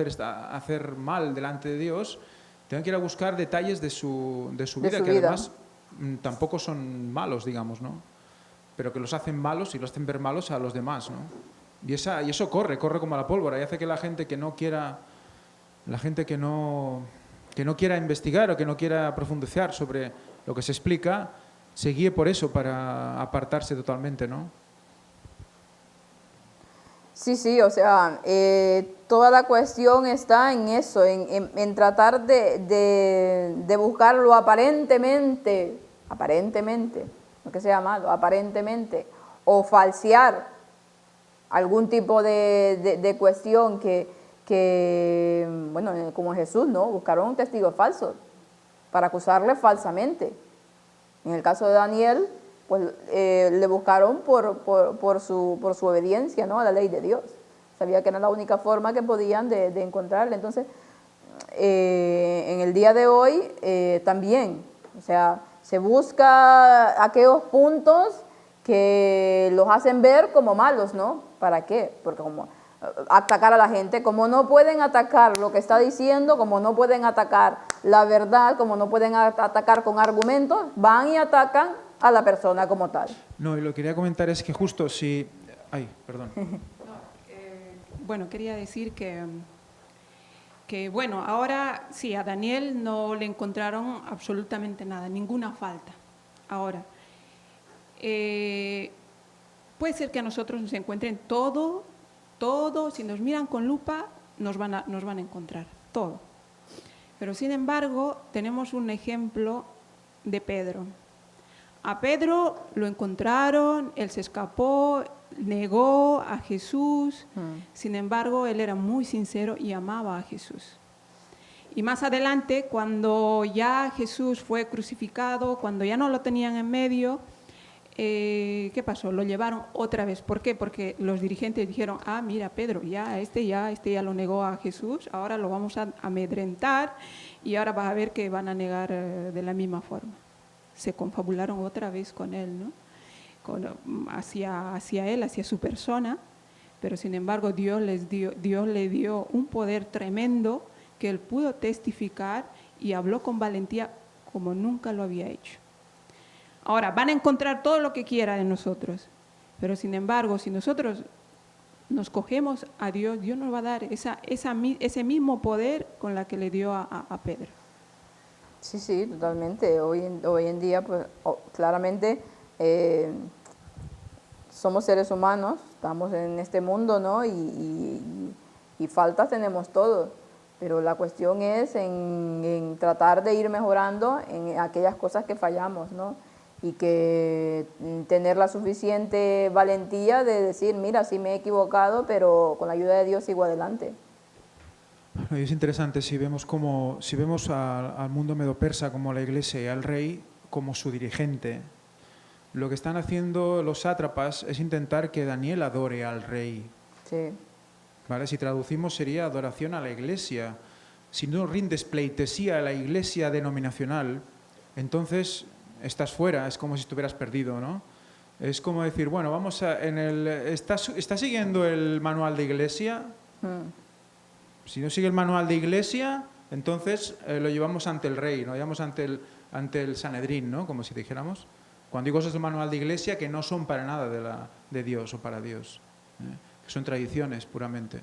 S3: hacer mal delante de Dios, tienen que ir a buscar detalles de su vida, que además tampoco son malos, digamos, ¿no? Pero que los hacen malos y los hacen ver malos a los demás, ¿no? Y eso corre como la pólvora y hace que la gente que no quiera investigar o que no quiera profundizar sobre lo que se explica, se guíe por eso para apartarse totalmente, ¿no?
S1: Sí, o sea, toda la cuestión está en eso, en tratar de buscar lo aparentemente, no que sea malo, aparentemente, o falsear algún tipo de cuestión que, bueno, como Jesús, ¿no? Buscaron un testigo falso para acusarle falsamente. En el caso de Daniel, pues le buscaron por su obediencia, ¿no? A la ley de Dios. Sabía que era la única forma que podían de encontrarle. Entonces, en el día de hoy también, o sea, se busca aquellos puntos que los hacen ver como malos, ¿no? ¿Para qué? Porque como atacar a la gente, como no pueden atacar lo que está diciendo, como no pueden atacar la verdad, como no pueden atacar con argumentos, van y atacan a la persona como tal.
S3: No, y lo que quería comentar es que justo si... Ay, perdón.
S4: Bueno, quería decir que bueno, ahora sí, a Daniel no le encontraron absolutamente nada, ninguna falta. Ahora, puede ser que a nosotros nos encuentren todo, si nos miran con lupa, nos van a encontrar todo. Pero sin embargo, tenemos un ejemplo de Pedro. A Pedro lo encontraron, él se escapó, negó a Jesús. Sin embargo, él era muy sincero y amaba a Jesús. Y más adelante, cuando ya Jesús fue crucificado, cuando ya no lo tenían en medio, ¿qué pasó? Lo llevaron otra vez. ¿Por qué? Porque los dirigentes dijeron, mira, Pedro, este ya lo negó a Jesús, ahora lo vamos a amedrentar y ahora vas a ver que van a negar de la misma forma. Se confabularon otra vez con él, ¿no? Hacia él, hacia su persona, pero sin embargo Dios le dio un poder tremendo que él pudo testificar y habló con valentía como nunca lo había hecho. Ahora, van a encontrar todo lo que quiera de nosotros, pero sin embargo, si nosotros nos cogemos a Dios, Dios nos va a dar ese mismo poder con la que le dio a Pedro.
S1: Sí, totalmente. Hoy en día, pues, claramente, somos seres humanos, estamos en este mundo, ¿no? Y faltas tenemos todos, pero la cuestión es en tratar de ir mejorando en aquellas cosas que fallamos, ¿no? Y que tener la suficiente valentía de decir, mira, sí me he equivocado, pero con la ayuda de Dios sigo adelante.
S3: Bueno, y es interesante si vemos al mundo medo-persa como la iglesia y al rey como su dirigente. Lo que están haciendo los sátrapas es intentar que Daniel adore al rey.
S1: Sí.
S3: ¿Vale? Si traducimos sería adoración a la iglesia. Si no rindes pleitesía a la iglesia denominacional, entonces estás fuera, es como si estuvieras perdido, ¿no? Es como decir, bueno, vamos a... ¿Está siguiendo el manual de iglesia? Si no sigue el manual de iglesia, entonces lo llevamos ante el rey, lo llevamos ante el Sanedrín, ¿no? Como si dijéramos. Cuando hay cosas del manual de iglesia que no son para nada de Dios o para Dios, que son tradiciones puramente.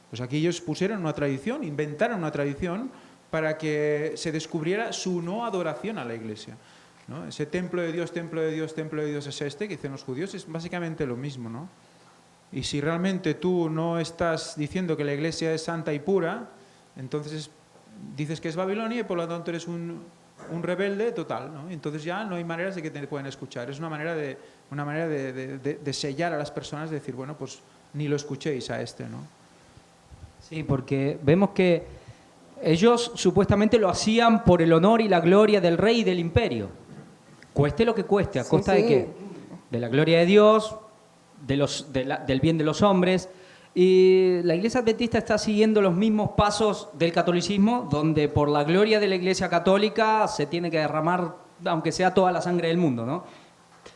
S3: Pues aquí ellos pusieron una tradición, inventaron una tradición para que se descubriera su no adoración a la iglesia, ¿no? Ese templo de Dios, templo de Dios, templo de Dios es este, que dicen los judíos, es básicamente lo mismo, ¿no? Y si realmente tú no estás diciendo que la iglesia es santa y pura, entonces dices que es Babilonia y por lo tanto eres un rebelde total, ¿no? Entonces ya no hay maneras de que te puedan escuchar. Es una manera de sellar a las personas, de decir, bueno, pues ni lo escuchéis a este, ¿no?
S5: Sí, porque vemos que ellos supuestamente lo hacían por el honor y la gloria del rey y del imperio. Cueste lo que cueste, ¿a costa de qué? De la gloria de Dios, del bien de los hombres. Y la Iglesia Adventista está siguiendo los mismos pasos del catolicismo, donde por la gloria de la Iglesia Católica se tiene que derramar, aunque sea toda la sangre del mundo, ¿no?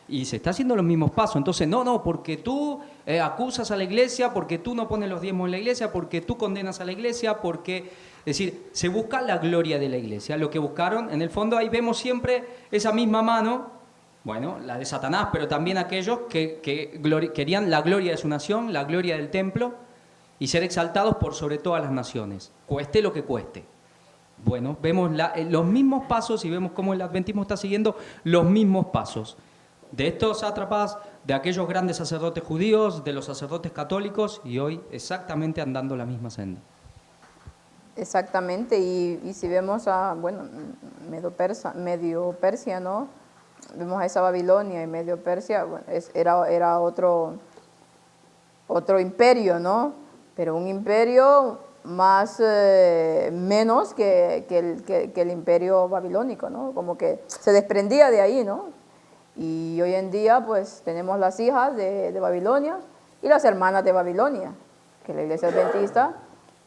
S5: Y se está haciendo los mismos pasos. Entonces, no, porque tú acusas a la Iglesia, porque tú no pones los diezmos en la Iglesia, porque tú condenas a la Iglesia, porque... Es decir, se busca la gloria de la Iglesia. Lo que buscaron, en el fondo, ahí vemos siempre esa misma mano, bueno, la de Satanás, pero también aquellos que querían la gloria de su nación, la gloria del templo, y ser exaltados por sobre todas las naciones, cueste lo que cueste. Bueno, vemos los mismos pasos y vemos cómo el adventismo está siguiendo los mismos pasos. De estos sátrapas, de aquellos grandes sacerdotes judíos, de los sacerdotes católicos, y hoy exactamente andando la misma senda.
S1: Exactamente, y si vemos a, bueno, Medio Persia, ¿no? Vemos a esa Babilonia y Medio Persia, bueno, era otro imperio, ¿no? Pero un imperio menos que el imperio babilónico, ¿no? Como que se desprendía de ahí, ¿no? Y hoy en día, pues, tenemos las hijas de Babilonia y las hermanas de Babilonia, que la Iglesia Adventista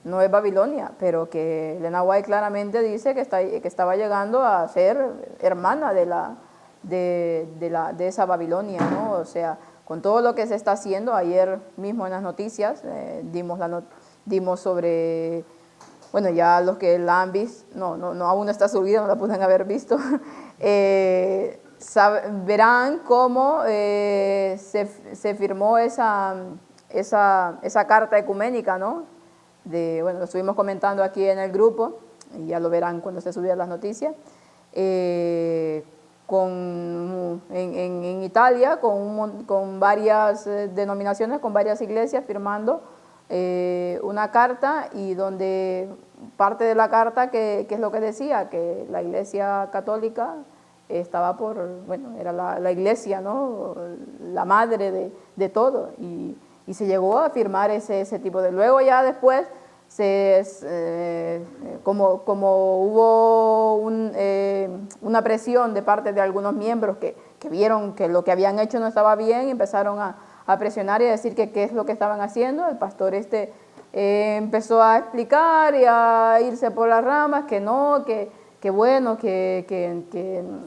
S1: no es Babilonia, pero que Elena White claramente dice que estaba llegando a ser hermana de esa Babilonia, ¿no? O sea, con todo lo que se está haciendo, ayer mismo en las noticias dimos sobre, bueno, ya los que la han visto, no aún no está subida, no la pueden haber visto, verán cómo se firmó esa carta ecuménica, ¿no? Bueno, lo estuvimos comentando aquí en el grupo, y ya lo verán cuando se suban las noticias, en Italia, con varias denominaciones, con varias iglesias firmando una carta, y donde parte de la carta, que es lo que decía, que la Iglesia Católica estaba era la iglesia, ¿no? La madre de todo, y se llegó a firmar ese tipo de... Luego ya después, como hubo una presión de parte de algunos miembros que vieron que lo que habían hecho no estaba bien, empezaron a presionar y a decir que qué es lo que estaban haciendo. El pastor empezó a explicar y a irse por las ramas, que no, bueno,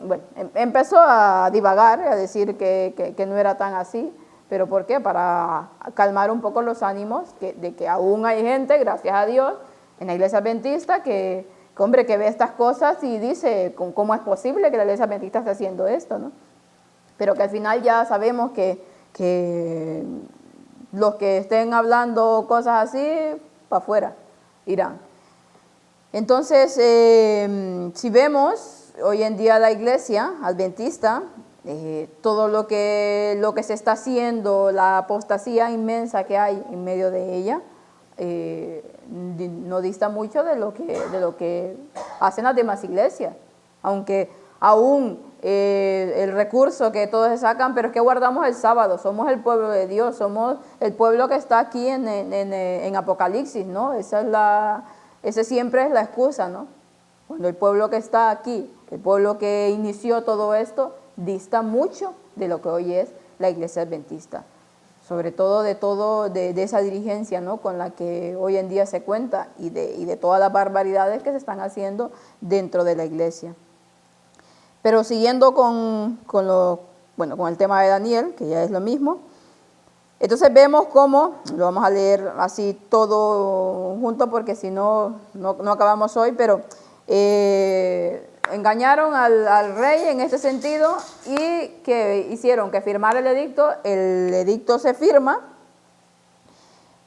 S1: bueno, empezó a divagar, a decir que no era tan así. ¿Pero por qué? Para calmar un poco los ánimos de que aún hay gente, gracias a Dios, en la Iglesia Adventista que ve estas cosas y dice, ¿cómo es posible que la Iglesia Adventista esté haciendo esto, ¿no? Pero que al final ya sabemos que los que estén hablando cosas así, para afuera irán. Entonces, si vemos hoy en día la Iglesia Adventista, todo lo que se está haciendo, la apostasía inmensa que hay en medio de ella, no dista mucho de lo que hacen las demás iglesias, aunque aún el recurso que todos se sacan, pero es que guardamos el sábado, somos el pueblo de Dios, somos el pueblo que está aquí en Apocalipsis, ¿no? Esa es Esa siempre es la excusa, ¿no? Cuando el pueblo que está aquí, el pueblo que inició todo esto, dista mucho de lo que hoy es la iglesia adventista. Sobre todo de esa dirigencia, ¿no?, con la que hoy en día se cuenta y de todas las barbaridades que se están haciendo dentro de la iglesia. Pero siguiendo con el tema de Daniel, que ya es lo mismo, entonces vemos cómo, lo vamos a leer así todo junto porque si no acabamos hoy, pero engañaron al rey en ese sentido y que hicieron que firmara el edicto se firma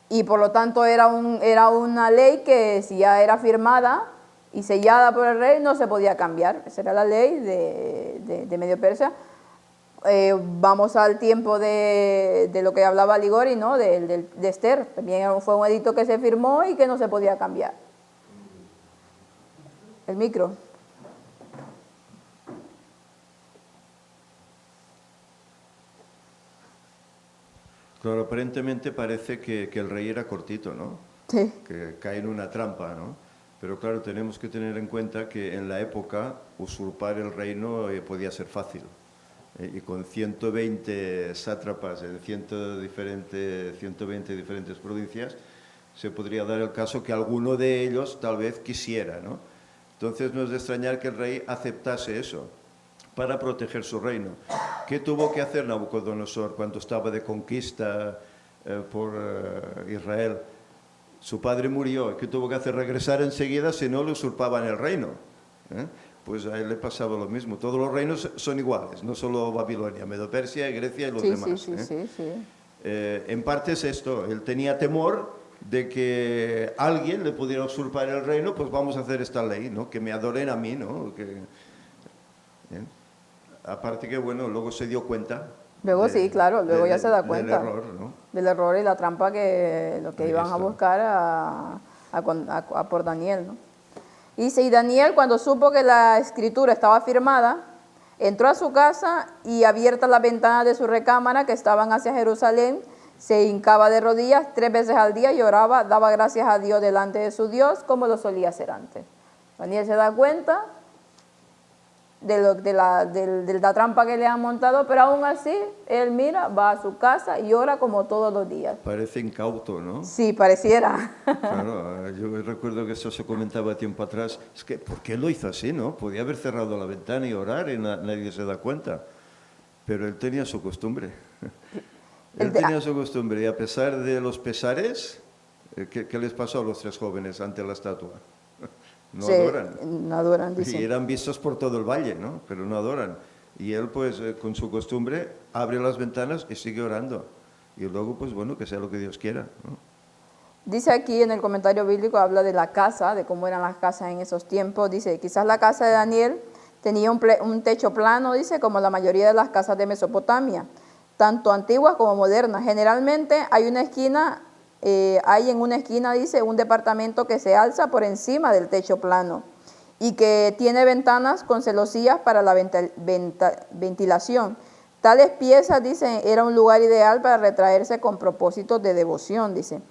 S1: y por lo tanto era una ley que si ya era firmada y sellada por el rey no se podía cambiar. Esa era la ley de Medio Persia. Vamos al tiempo de lo que hablaba Ligori, ¿no?, de Esther. También fue un edicto que se firmó y que no se podía cambiar. El micro.
S6: Claro, aparentemente parece que el rey era cortito, ¿no?
S1: Sí.
S6: Que cae en una trampa, ¿no? Pero claro, tenemos que tener en cuenta que en la época usurpar el reino podía ser fácil. Y con 120 sátrapas en 120 diferentes provincias, se podría dar el caso que alguno de ellos tal vez quisiera, ¿no? Entonces no es de extrañar que el rey aceptase eso para proteger su reino. ¿Qué tuvo que hacer Nabucodonosor cuando estaba de conquista por Israel? Su padre murió. ¿Qué tuvo que hacer? Regresar enseguida, si no le usurpaban el reino. Pues a él le pasaba lo mismo. Todos los reinos son iguales, no solo Babilonia, Medo-Persia, Grecia y los demás.
S1: Sí.
S6: En parte es esto, él tenía temor de que alguien le pudiera usurpar el reino, pues vamos a hacer esta ley, ¿no? Que me adoren a mí, ¿no? Aparte que, bueno, luego se dio cuenta.
S1: Luego luego ya se da cuenta
S6: del error, ¿no?
S1: Del error y la trampa que iban a buscar por Daniel, ¿no? Dice, y Daniel, cuando supo que la escritura estaba firmada, entró a su casa y abiertas las ventanas de su recámara que estaban hacia Jerusalén, se hincaba de rodillas 3 veces al día y oraba, daba gracias a Dios delante de su Dios, como lo solía hacer antes. Daniel se da cuenta de la trampa que le han montado, pero aún así, él mira, va a su casa y ora como todos los días.
S6: Parece incauto, ¿no?
S1: Sí, pareciera.
S6: Claro, yo recuerdo que eso se comentaba tiempo atrás. Es que, ¿por qué lo hizo así, no? Podía haber cerrado la ventana y orar y nadie se da cuenta. Pero él tenía su costumbre. Él tenía su costumbre y a pesar de los pesares, ¿qué les pasó a los 3 jóvenes ante la estatua? No adoran.
S1: No adoran, dicen.
S6: Y eran vistos por todo el valle, ¿no? Pero no adoran. Y él, pues, con su costumbre, abre las ventanas y sigue orando. Y luego, pues, bueno, que sea lo que Dios quiera, ¿no?
S1: Dice aquí en el comentario bíblico, habla de la casa, de cómo eran las casas en esos tiempos. Dice, quizás la casa de Daniel tenía un techo plano, dice, como la mayoría de las casas de Mesopotamia, tanto antiguas como modernas. Generalmente hay en una esquina, dice, un departamento que se alza por encima del techo plano y que tiene ventanas con celosías para la ventilación. Tales piezas, dice, era un lugar ideal para retraerse con propósitos de devoción, dice.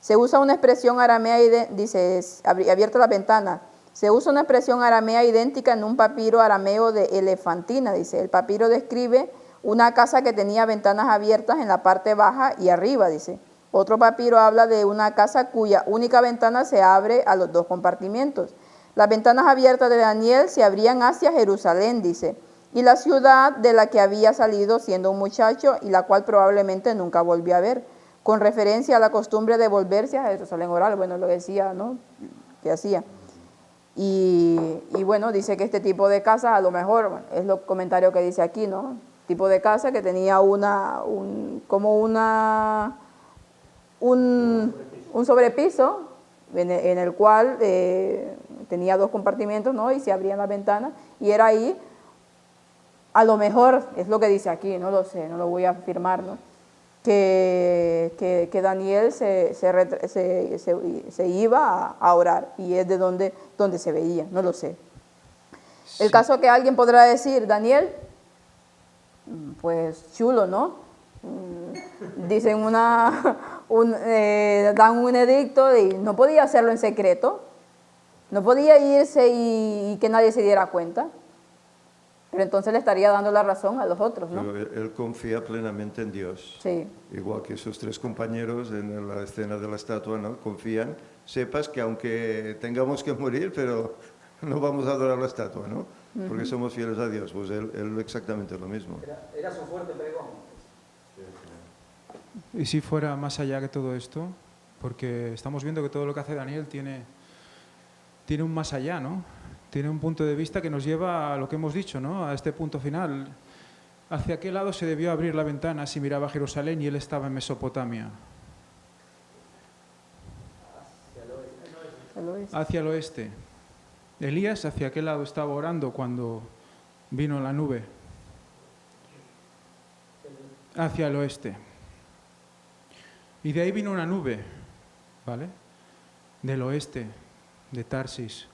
S1: Se usa una expresión aramea, dice, abierta la ventana. Se usa una expresión aramea idéntica en un papiro arameo de Elefantina, dice. El papiro describe una casa que tenía ventanas abiertas en la parte baja y arriba, dice. Otro papiro habla de una casa cuya única ventana se abre a los 2 compartimientos. Las ventanas abiertas de Daniel se abrían hacia Jerusalén, dice, y la ciudad de la que había salido siendo un muchacho y la cual probablemente nunca volvió a ver, con referencia a la costumbre de volverse a Jerusalén oral. Bueno, lo decía, ¿no?, que hacía. Y bueno, dice que este tipo de casa, a lo mejor, bueno, es lo comentario que dice aquí, ¿no?, tipo de casa que tenía un sobrepiso en el cual tenía 2 compartimentos, ¿no?, y se abrían las ventanas, y era ahí, a lo mejor, es lo que dice aquí, no lo sé, no lo voy a afirmar, ¿no?, que Daniel se iba a orar, y es de donde se veía, no lo sé. Sí. El caso que alguien podrá decir, Daniel, pues chulo, ¿no? Dicen dan un edicto y no podía hacerlo en secreto. No podía irse y que nadie se diera cuenta. Pero entonces le estaría dando la razón a los otros, ¿no?
S6: Pero él confía plenamente en Dios.
S1: Sí.
S6: Igual que sus tres compañeros en la escena de la estatua, ¿no? Confían. Sepas que aunque tengamos que morir, pero no vamos a adorar la estatua, ¿no? Porque somos fieles a Dios. Pues él exactamente lo mismo.
S5: Era su fuerte pregón.
S3: Y si fuera más allá que todo esto, porque estamos viendo que todo lo que hace Daniel tiene un más allá, ¿no? Tiene un punto de vista que nos lleva a lo que hemos dicho, ¿no? A este punto final. Hacia qué lado se debió abrir la ventana si miraba a Jerusalén y él estaba en Mesopotamia. Hacia el oeste. Elías, ¿hacia qué lado estaba orando cuando vino la nube? Hacia el oeste. Y de ahí vino una nube, ¿vale? Del oeste, de Tarsis.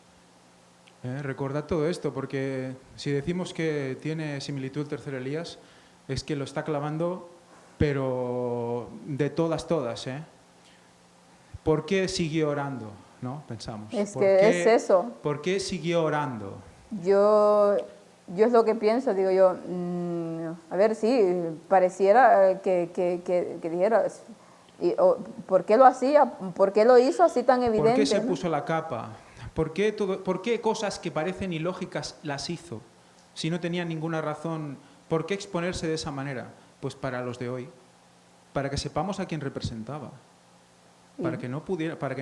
S3: Recordad todo esto, porque si decimos que tiene similitud el tercer Elías, es que lo está clavando, pero de todas, ¿eh? ¿Por qué siguió orando? ¿No? Pensamos.
S1: Es
S3: ¿Por
S1: que
S3: qué-
S1: es eso.
S3: ¿Por qué siguió orando?
S1: Yo es lo que pienso, digo yo, a ver, sí, pareciera que dijera, ¿por qué lo hacía? ¿Por qué lo hizo así tan evidente?
S3: ¿Por qué se
S1: ¿no?
S3: puso la capa? ¿Por qué cosas que parecen ilógicas las hizo? Si no tenía ninguna razón, ¿por qué exponerse de esa manera? Pues para los de hoy, para que sepamos a quién representaba, para que no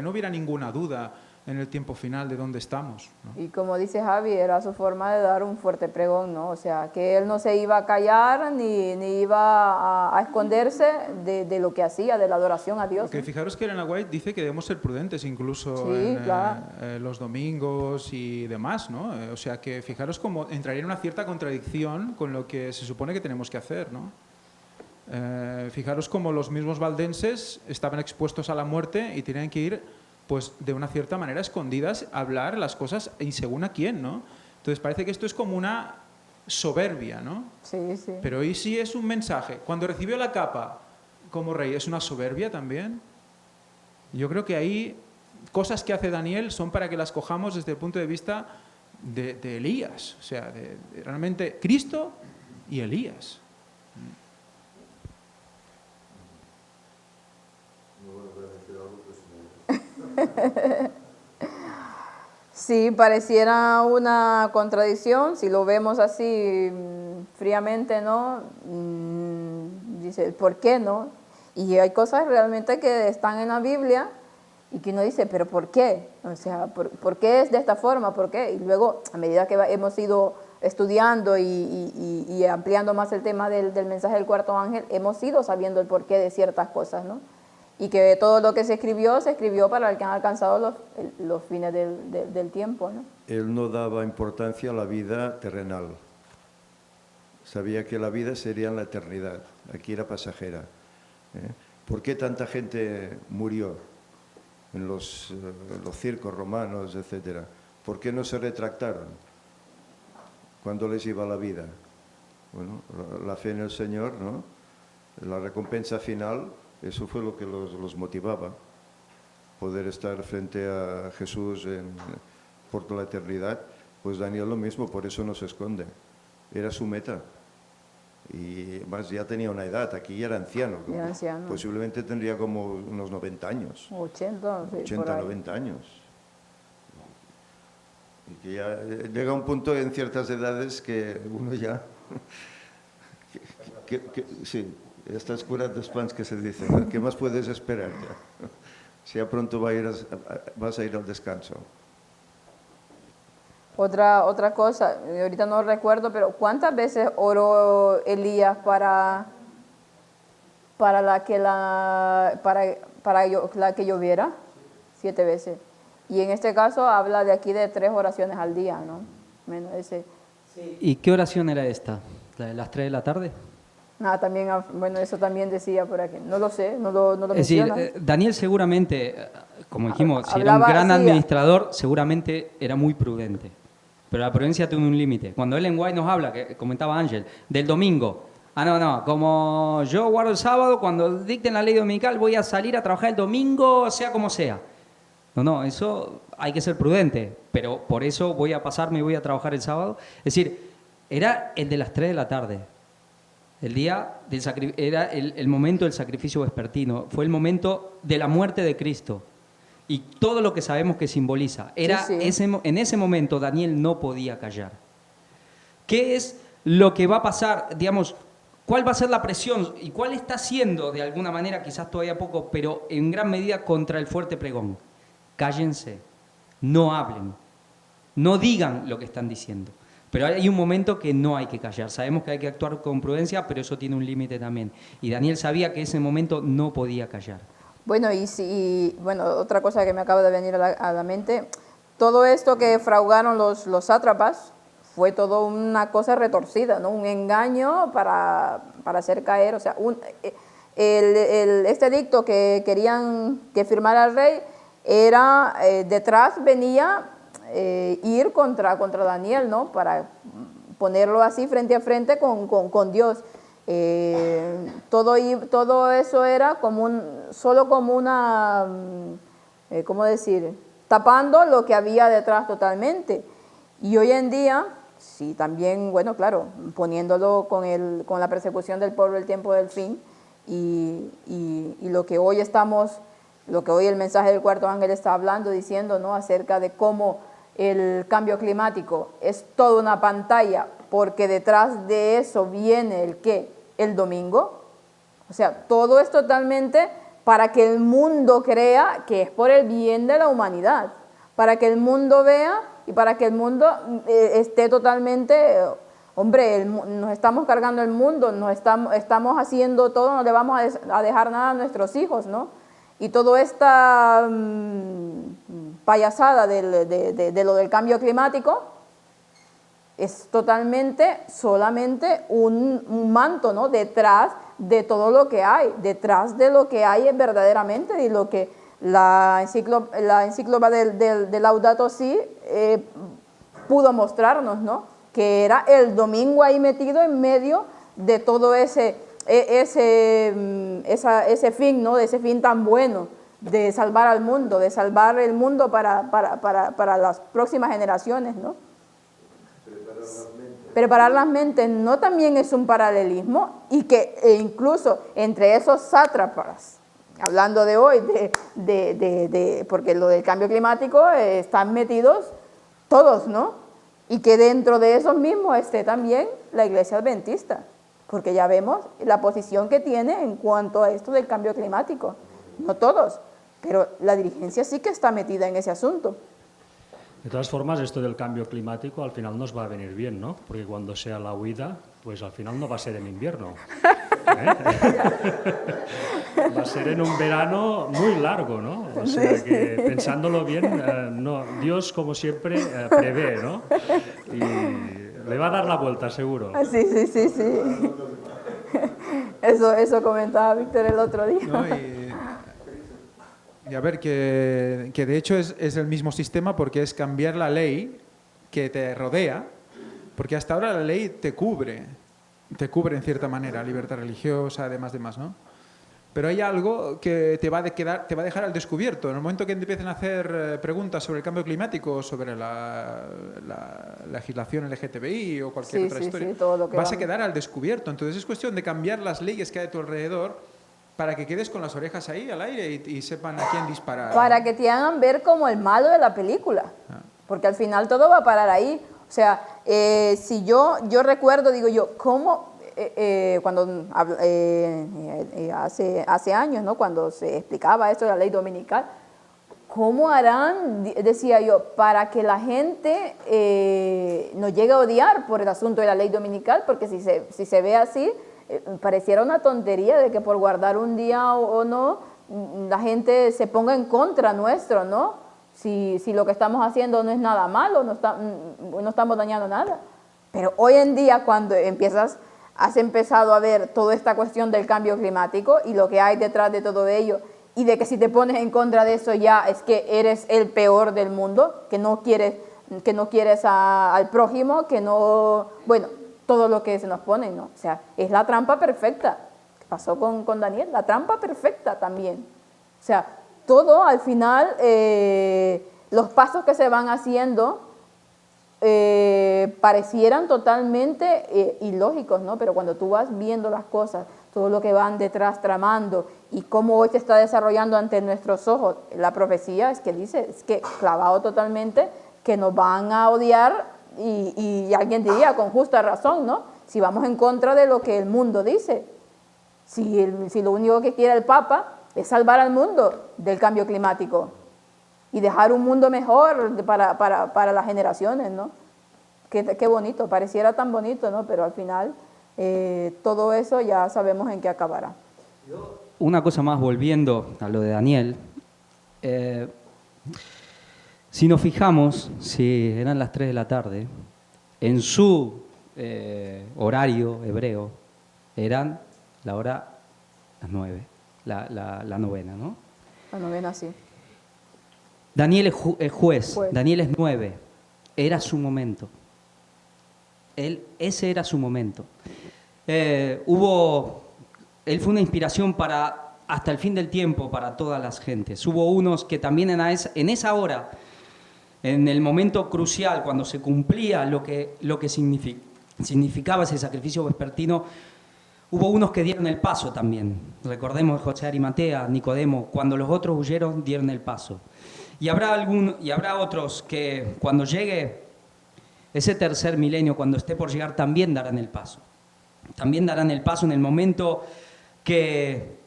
S3: hubiera ninguna duda en el tiempo final de dónde estamos, ¿no?
S1: Y como dice Javi, era su forma de dar un fuerte pregón, ¿no? O sea, que él no se iba a callar ni iba a esconderse de lo que hacía, de la adoración a Dios.
S3: Porque
S1: ¿no?
S3: fijaros que Elena White dice que debemos ser prudentes incluso
S1: Sí,
S3: en
S1: claro.
S3: los domingos y demás, ¿no? O sea que fijaros cómo entraría en una cierta contradicción con lo que se supone que tenemos que hacer, ¿no? Fijaros cómo los mismos valdenses estaban expuestos a la muerte y tenían que ir, pues de una cierta manera escondidas, a hablar las cosas y según a quién, ¿no? Entonces parece que esto es como una soberbia, ¿no?
S1: Sí, sí.
S3: Pero ¿y si es un mensaje? Cuando recibió la capa como rey, ¿es una soberbia también? Yo creo que ahí cosas que hace Daniel son para que las cojamos desde el punto de vista de Elías, o sea, de realmente Cristo y Elías.
S1: Sí, pareciera una contradicción, si lo vemos así fríamente, ¿no? Dice, ¿por qué no? Y hay cosas realmente que están en la Biblia y que uno dice, ¿pero por qué? O sea, ¿por qué es de esta forma? ¿Por qué? Y luego, a medida que hemos ido estudiando y ampliando más el tema del mensaje del cuarto ángel, hemos ido sabiendo el porqué de ciertas cosas, ¿no? Y que todo lo que se escribió para el que han alcanzado los fines del tiempo, ¿no?
S6: Él no daba importancia a la vida terrenal. Sabía que la vida sería en la eternidad. Aquí era pasajera. ¿Por qué tanta gente murió en los circos romanos, etcétera? ¿Por qué no se retractaron cuando les iba la vida? Bueno, la fe en el Señor, ¿no? La recompensa final. Eso fue lo que los motivaba, poder estar frente a Jesús por toda la eternidad. Pues Daniel lo mismo, por eso no se esconde. Era su meta. Y más ya tenía una edad, aquí ya era anciano.
S1: Ya era anciano.
S6: Posiblemente tendría como unos 90 años.
S1: 80, sí,
S6: 80,
S1: por ahí.
S6: 90 años. Y que ya llega un punto en ciertas edades que uno ya... sí. Estas curas de plans que se dice, ¿no? ¿Qué más puedes esperar ya? Si ya pronto vas a ir al descanso.
S1: Otra cosa, ahorita no recuerdo, pero ¿cuántas veces oró Elías para que lloviera? 7 veces. Y en este caso habla de aquí de 3 oraciones al día, ¿no? Menos ese.
S5: ¿Y qué oración era esta? ¿La de las 3 de la tarde?
S1: Ah, también, bueno, eso también decía por aquí. No lo sé, no lo
S5: Es decir,
S1: menciona.
S5: Daniel seguramente, como dijimos, si era un
S1: Hablaba,
S5: gran
S1: sí,
S5: administrador, seguramente era muy prudente. Pero la prudencia tiene un límite. Cuando Ellen White nos habla, que comentaba Ángel, del domingo. No, como yo guardo el sábado, cuando dicten la ley dominical voy a salir a trabajar el domingo, sea como sea. No, eso hay que ser prudente, pero por eso voy a pasarme y voy a trabajar el sábado. Es decir, era el de las 3 de la tarde. El día del era el momento del sacrificio vespertino. Fue el momento de la muerte de Cristo. Y todo lo que sabemos que simboliza. Era
S1: Sí, sí.
S5: en ese momento Daniel no podía callar. ¿Qué es lo que va a pasar? Digamos, ¿cuál va a ser la presión? ¿Y cuál está siendo, de alguna manera, quizás todavía poco, pero en gran medida contra el fuerte pregón? Cállense, no hablen, no digan lo que están diciendo. Pero hay un momento que no hay que callar. Sabemos que hay que actuar con prudencia, pero eso tiene un límite también. Y Daniel sabía que ese momento no podía callar.
S1: Bueno, bueno, otra cosa que me acaba de venir a la mente, todo esto que fraudaron los sátrapas fue todo una cosa retorcida, ¿no? Un engaño para hacer caer, o sea, este edicto que querían que firmara el rey era, detrás venía ir contra Daniel, ¿no? Para ponerlo así frente a frente con Dios. Todo eso era solo como una, ¿cómo decir? Tapando lo que había detrás totalmente. Y hoy en día, sí, también, bueno, claro, poniéndolo con la persecución del pueblo, el tiempo del fin, y lo que hoy el mensaje del cuarto ángel está hablando, diciendo, ¿no? Acerca de cómo el cambio climático es toda una pantalla, porque detrás de eso viene ¿el qué? El domingo. O sea, todo es totalmente para que el mundo crea que es por el bien de la humanidad, para que el mundo vea y para que el mundo esté totalmente, hombre, nos estamos cargando el mundo, estamos haciendo todo, no le vamos a dejar nada a nuestros hijos, ¿no? Y toda esta payasada de lo del cambio climático es totalmente, solamente un manto, ¿no? Detrás de todo lo que hay, detrás de lo que hay verdaderamente, y lo que la encíclopa de Laudato Si pudo mostrarnos, ¿no? Que era el domingo ahí metido en medio de todo ese fin, ¿no? De ese fin tan bueno, de salvar al mundo, de salvar el mundo para las próximas generaciones, ¿no? Preparar las mentes no también es un paralelismo, y que incluso entre esos sátrapas, hablando de hoy, porque lo del cambio climático están metidos todos, ¿no? Y que dentro de esos mismos esté también la Iglesia Adventista, porque ya vemos la posición que tiene en cuanto a esto del cambio climático. No todos, pero la dirigencia sí que está metida en ese asunto.
S7: De todas formas, esto del cambio climático al final nos va a venir bien, ¿no? Porque cuando sea la huida, pues al final no va a ser en invierno. Va a ser en un verano muy largo, ¿no? O sea que, pensándolo bien, Dios, como siempre, prevé, ¿no? Y le va a dar la vuelta, seguro.
S1: Sí. Eso comentaba Víctor el otro día.
S3: ¿No? Y a ver, que de hecho es el mismo sistema, porque es cambiar la ley que te rodea, porque hasta ahora la ley te cubre en cierta manera, libertad religiosa, además de más, ¿no? Pero hay algo que te va a dejar al descubierto. En el momento que empiecen a hacer preguntas sobre el cambio climático, sobre la legislación LGTBI o cualquier otra historia,
S1: todo lo que
S3: vas a quedar al descubierto. Entonces es cuestión de cambiar las leyes que hay a tu alrededor, para que quedes con las orejas ahí al aire y sepan a quién disparar.
S1: Para que te hagan ver como el malo de la película, porque al final todo va a parar ahí. O sea, si yo recuerdo, digo yo, ¿cómo? Cuando hace años, ¿no? Cuando se explicaba esto de la ley dominical, ¿cómo harán? Decía yo, para que la gente no llegue a odiar por el asunto de la ley dominical, porque si se ve así, pareciera una tontería de que por guardar un día o no, la gente se ponga en contra nuestro, ¿no? Si lo que estamos haciendo no es nada malo, no estamos dañando nada. Pero hoy en día, cuando has empezado a ver toda esta cuestión del cambio climático y lo que hay detrás de todo ello, y de que si te pones en contra de eso ya es que eres el peor del mundo, que no quieres al prójimo, que no... Bueno, todo lo que se nos pone, ¿no? O sea, es la trampa perfecta. ¿Qué pasó con Daniel? La trampa perfecta también. O sea, todo al final, los pasos que se van haciendo parecieran totalmente ilógicos, ¿no? Pero cuando tú vas viendo las cosas, todo lo que van detrás tramando y cómo hoy se está desarrollando ante nuestros ojos, la profecía es que dice, es que clavado totalmente, que nos van a odiar y alguien diría con justa razón, ¿no? Si vamos en contra de lo que el mundo dice, si lo único que quiere el Papa es salvar al mundo del cambio climático y dejar un mundo mejor para las generaciones, ¿no? Qué bonito, pareciera tan bonito, ¿no? Pero al final todo eso ya sabemos en qué acabará.
S5: Una cosa más, volviendo a lo de Daniel. Si nos fijamos, si eran las 3 de la tarde, en su horario hebreo eran la hora las 9, la novena, ¿no?
S1: La novena, sí.
S5: Daniel es juez, Daniel es 9, era su momento. Ese era su momento. Él fue una inspiración hasta el fin del tiempo para todas las gentes. Hubo unos que también en esa hora, en el momento crucial, cuando se cumplía lo que significaba ese sacrificio vespertino, hubo unos que dieron el paso también. Recordemos José de Arimatea, Nicodemo, cuando los otros huyeron, dieron el paso. Y habrá otros que cuando llegue ese tercer milenio, cuando esté por llegar, también darán el paso. También darán el paso en el momento que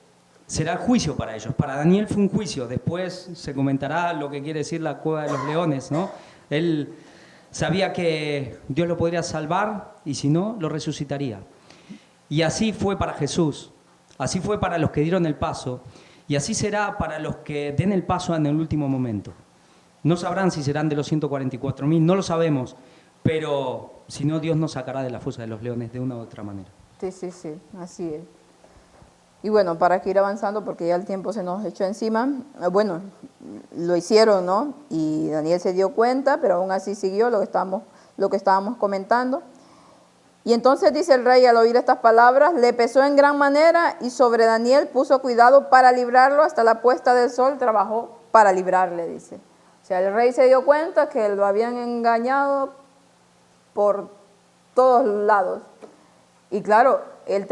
S5: será el juicio para ellos. Para Daniel fue un juicio, después se comentará lo que quiere decir la cueva de los leones, ¿no? Él sabía que Dios lo podría salvar y si no, lo resucitaría. Y así fue para Jesús, así fue para los que dieron el paso y así será para los que den el paso en el último momento. No sabrán si serán de los 144.000, no lo sabemos, pero si no, Dios nos sacará de la fosa de los leones de una u otra manera.
S1: Sí, así es. Y bueno, para que ir avanzando, porque ya el tiempo se nos echó encima, bueno, lo hicieron, ¿no? Y Daniel se dio cuenta, pero aún así siguió lo que estábamos comentando. Y entonces dice el rey al oír estas palabras, le pesó en gran manera y sobre Daniel puso cuidado para librarlo hasta la puesta del sol, trabajó para librarle, dice. O sea, el rey se dio cuenta que lo habían engañado por todos lados. Y claro, él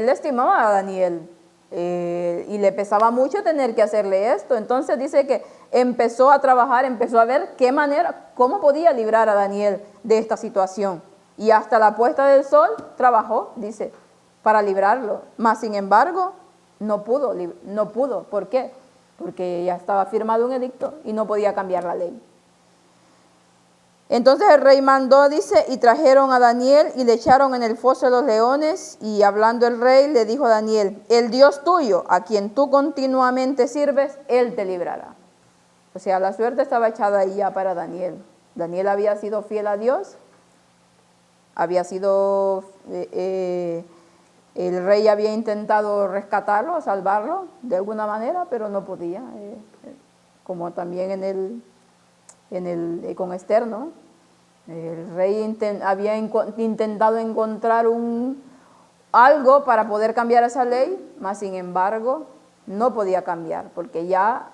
S1: estimaba a Daniel y le pesaba mucho tener que hacerle esto. Entonces dice que empezó a trabajar, empezó a ver cómo podía librar a Daniel de esta situación. Y hasta la puesta del sol trabajó, dice, para librarlo. Mas, sin embargo, no pudo. ¿Por qué? Porque ya estaba firmado un edicto y no podía cambiar la ley. Entonces el rey mandó, dice, y trajeron a Daniel y le echaron en el foso de los leones. Y hablando el rey, le dijo a Daniel, el Dios tuyo, a quien tú continuamente sirves, él te librará. O sea, la suerte estaba echada ahí ya para Daniel. Daniel había sido fiel a Dios. Había sido, el rey había intentado rescatarlo, salvarlo de alguna manera, pero no podía, como también con Esther, ¿no? El rey había intentado encontrar algo para poder cambiar esa ley, mas sin embargo no podía cambiar, porque ya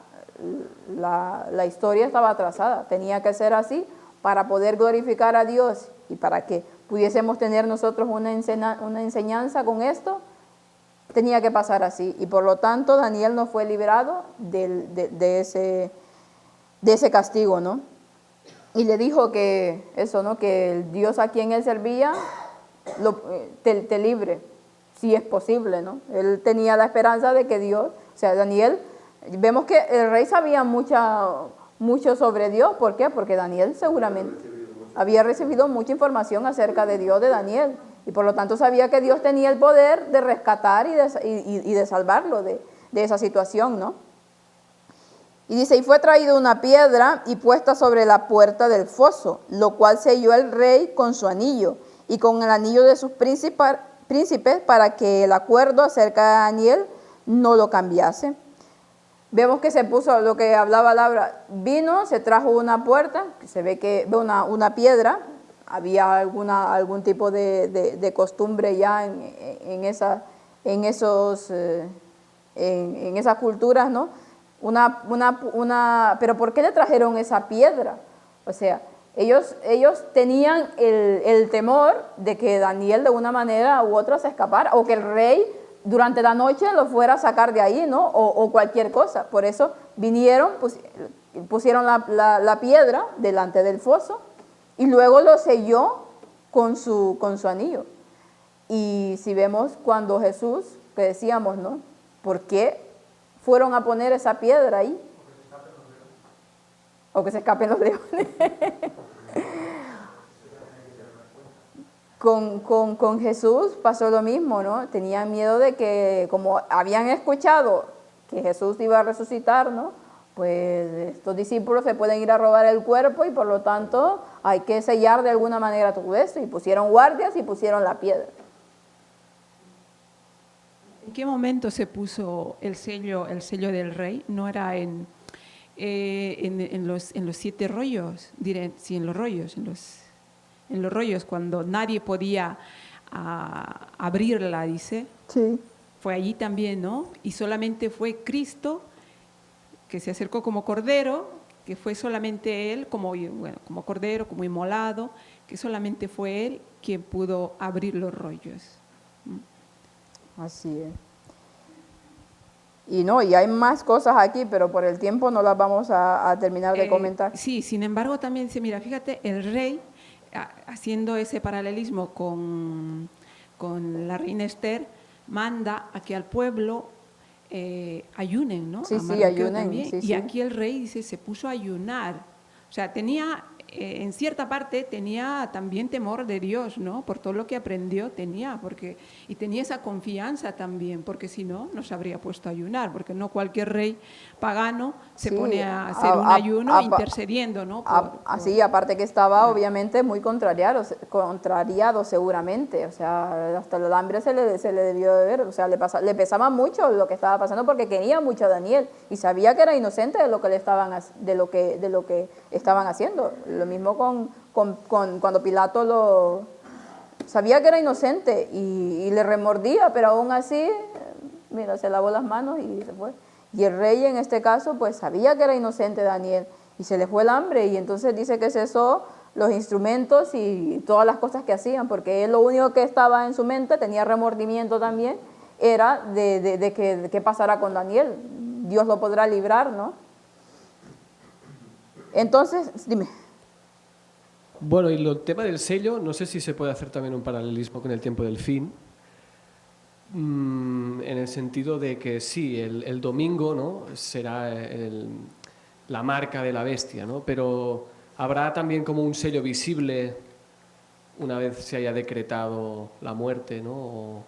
S1: la historia estaba trazada, tenía que ser así para poder glorificar a Dios y para que pudiésemos tener nosotros una enseñanza con esto, tenía que pasar así. Y por lo tanto, Daniel no fue librado de ese castigo, ¿no? Y le dijo que eso, ¿no? Que el Dios a quien él servía te libre, si es posible, ¿no? Él tenía la esperanza de que Dios, o sea, Daniel, vemos que el rey sabía mucho sobre Dios. ¿Por qué? Porque Daniel seguramente había recibido mucha información acerca de Dios de Daniel y por lo tanto sabía que Dios tenía el poder de rescatar y de salvarlo de esa situación, ¿no? Y dice, y fue traída una piedra y puesta sobre la puerta del foso, lo cual selló el rey con su anillo y con el anillo de sus príncipes para que el acuerdo acerca de Daniel no lo cambiase. Vemos que se puso lo que hablaba Laura, vino, se trajo una puerta, que se ve que una piedra, había algún tipo de costumbre ya en esas culturas, ¿no? pero ¿por qué le trajeron esa piedra? O sea, ellos tenían el temor de que Daniel de una manera u otra se escapara, o que el rey durante la noche lo fuera a sacar de ahí, ¿no? O cualquier cosa. Por eso vinieron, pusieron la piedra delante del foso y luego lo selló con su anillo. Y si vemos cuando Jesús, que decíamos, ¿no? ¿Por qué fueron a poner esa piedra ahí? O que se escapen los leones. Con Jesús pasó lo mismo, ¿no? Tenían miedo de que, como habían escuchado que Jesús iba a resucitar, ¿no? Pues estos discípulos se pueden ir a robar el cuerpo y por lo tanto hay que sellar de alguna manera todo eso. Y pusieron guardias y pusieron la piedra.
S4: ¿En qué momento se puso el sello del rey? ¿No era en los 7 rollos? Diré, sí, en los rollos, cuando nadie podía abrirla, dice.
S1: Sí.
S4: Fue allí también, ¿no? Y solamente fue Cristo que se acercó como cordero, que fue solamente Él, como cordero, como inmolado, que solamente fue Él quien pudo abrir los rollos.
S1: Así es. Y hay más cosas aquí, pero por el tiempo no las vamos a terminar de comentar.
S4: Sí, sin embargo también dice, mira, fíjate, el rey, haciendo ese paralelismo con la reina Esther, manda a que al pueblo ayunen, ¿no?
S1: Sí,
S4: A
S1: sí,
S4: Mardoqueo
S1: ayunen.
S4: también.
S1: Sí,
S4: y
S1: sí.
S4: aquí el rey, dice, se puso a ayunar. O sea, tenía, en cierta parte, tenía también temor de Dios, ¿no? Por todo lo que aprendió y tenía esa confianza también, porque si no, no se habría puesto a ayunar, porque no cualquier rey pagano se pone a hacer un ayuno intercediendo, ¿no?
S1: Así, aparte que estaba obviamente muy contrariado seguramente, o sea, hasta el hambre se le debió de ver, o sea, le pesaba mucho lo que estaba pasando porque quería mucho a Daniel y sabía que era inocente de lo que estaban haciendo. Lo mismo cuando Pilato sabía que era inocente y le remordía, pero aún así, mira, se lavó las manos y se fue. Y el rey en este caso pues sabía que era inocente Daniel y se le fue el hambre y entonces dice que cesó los instrumentos y todas las cosas que hacían, porque él lo único que estaba en su mente, tenía remordimiento también, era de qué pasará con Daniel. Dios lo podrá librar, ¿no? Entonces, dime.
S8: Bueno, y el tema del sello, no sé si se puede hacer también un paralelismo con el tiempo del fin, en el sentido de que sí, el domingo, ¿no? Será la marca de la bestia, ¿no? Pero habrá también como un sello visible una vez se haya decretado la muerte, ¿no?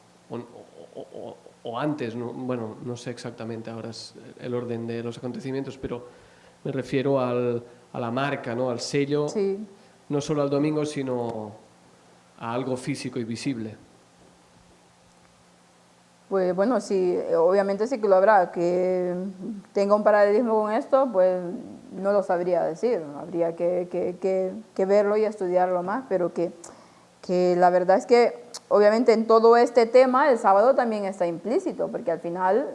S8: O antes, ¿no? Bueno, no sé exactamente ahora es el orden de los acontecimientos, pero me refiero a la marca, ¿no? Al sello,
S1: Sí.
S8: no solo al domingo, sino a algo físico y visible.
S1: Pues bueno, sí, obviamente sí que lo habrá. Que tenga un paralelismo con esto, pues no lo sabría decir. Habría que verlo y estudiarlo más, pero que la verdad es que obviamente en todo este tema el sábado también está implícito, porque al final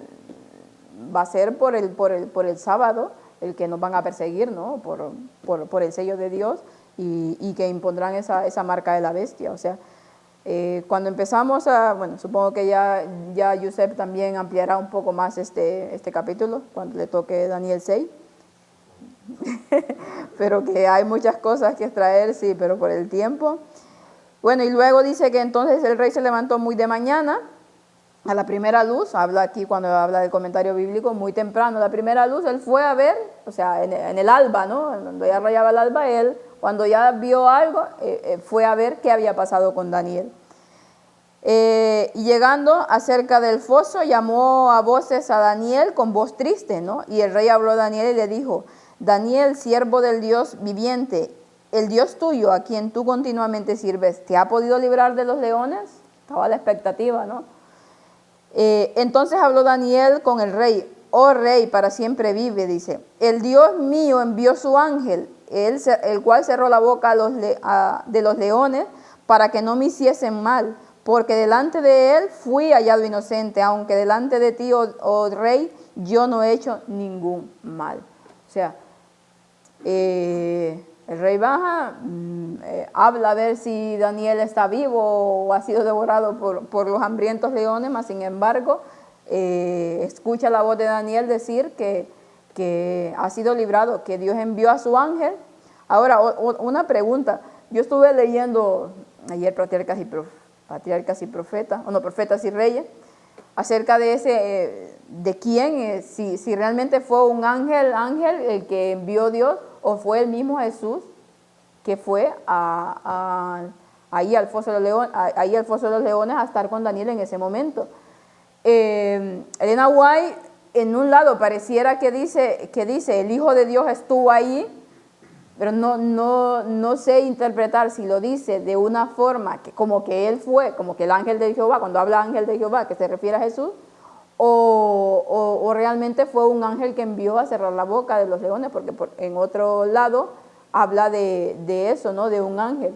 S1: va a ser por el sábado el que nos van a perseguir, ¿no? Por el sello de Dios y que impondrán esa marca de la bestia. O sea, cuando empezamos bueno, supongo que ya Josep también ampliará un poco más este capítulo, cuando le toque Daniel 6. Pero que hay muchas cosas que extraer, sí, pero por el tiempo. Bueno, y luego dice que entonces el rey se levantó muy de mañana, a la primera luz, habla aquí cuando habla del comentario bíblico, muy temprano, a la primera luz, él fue a ver, o sea, en el alba, ¿no? Cuando ya rayaba el alba, él, cuando ya vio algo, fue a ver qué había pasado con Daniel. Y llegando acerca del foso, llamó a voces a Daniel con voz triste, ¿no? Y el rey habló a Daniel y le dijo: Daniel, siervo del Dios viviente, el Dios tuyo, a quien tú continuamente sirves, ¿te ha podido librar de los leones? Estaba a la expectativa, ¿no? Entonces habló Daniel con el rey: oh rey, para siempre vive, dice, el Dios mío envió su ángel, el cual cerró la boca de los leones para que no me hiciesen mal, porque delante de él fui hallado inocente, aunque delante de ti, oh rey, yo no he hecho ningún mal. O sea, el rey baja, habla a ver si Daniel está vivo o ha sido devorado por los hambrientos leones, mas sin embargo, escucha la voz de Daniel decir que ha sido librado, que Dios envió a su ángel. Ahora, una pregunta. Yo estuve leyendo ayer Patriarcas y Profetas, o no, Profetas y Reyes, acerca de de quién, si realmente fue un ángel el que envió Dios, o fue el mismo Jesús que fue ahí al foso de los leones a estar con Daniel en ese momento. Elena White, en un lado pareciera que dice el Hijo de Dios estuvo ahí, pero no sé interpretar si lo dice de una forma que como que él fue, como que el ángel de Jehová, cuando habla ángel de Jehová, que se refiere a Jesús, o realmente fue un ángel que envió a cerrar la boca de los leones, porque en otro lado habla de eso, ¿no? De un ángel.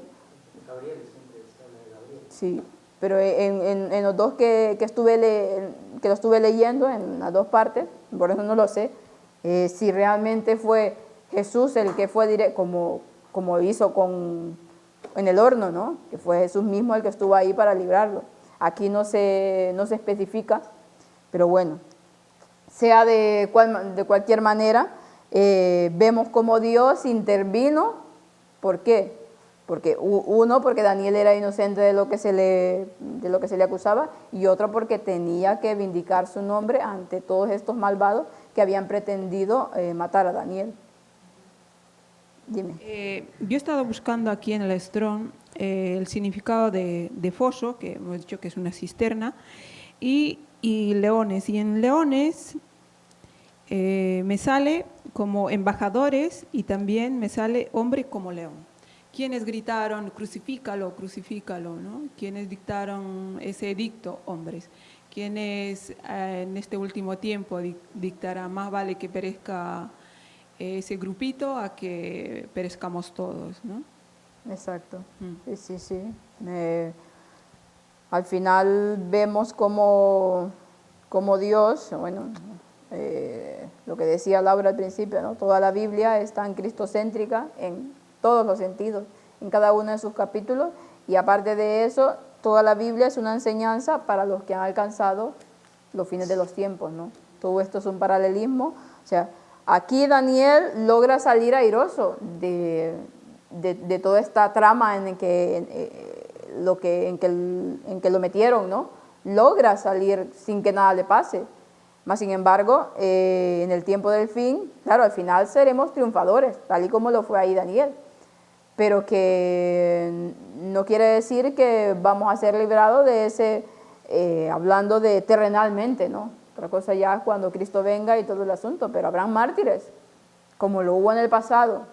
S1: Gabriel, siempre se habla de Gabriel. Sí, pero en los dos que lo estuve leyendo, en las dos partes, por eso no lo sé, si realmente fue Jesús el que fue directo, como hizo en el horno, ¿no? Que fue Jesús mismo el que estuvo ahí para librarlo. Aquí no se especifica, pero bueno, sea de cualquier manera, vemos cómo Dios intervino. ¿Por qué? Porque porque Daniel era inocente de lo que se le acusaba, y otro porque tenía que vindicar su nombre ante todos estos malvados que habían pretendido matar a Daniel. Dime.
S4: Yo he estado buscando aquí en el Strong el significado de foso, que hemos dicho que es una cisterna, y leones. Y en leones me sale como embajadores, y también me sale hombre como león. Quienes gritaron, crucifícalo, crucifícalo, ¿no? Quienes dictaron ese edicto, hombres. Quienes en este último tiempo dictarán, más vale que perezca ese grupito a que perezcamos todos, ¿no?
S1: Exacto. Sí. Al final vemos como Dios, bueno, lo que decía Laura al principio, ¿no? Toda la Biblia es tan cristocéntrica en todos los sentidos, en cada uno de sus capítulos, y aparte de eso, toda la Biblia es una enseñanza para los que han alcanzado los fines de los tiempos, ¿no? Todo esto es un paralelismo. O sea, aquí Daniel logra salir airoso de toda esta trama en que lo metieron, ¿no? Logra salir sin que nada le pase. Mas, sin embargo, en el tiempo del fin, claro, al final seremos triunfadores, tal y como lo fue ahí Daniel. Pero que no quiere decir que vamos a ser librados de ese, hablando de terrenalmente, ¿no? Otra cosa ya es cuando Cristo venga y todo el asunto, pero habrán mártires, como lo hubo en el pasado,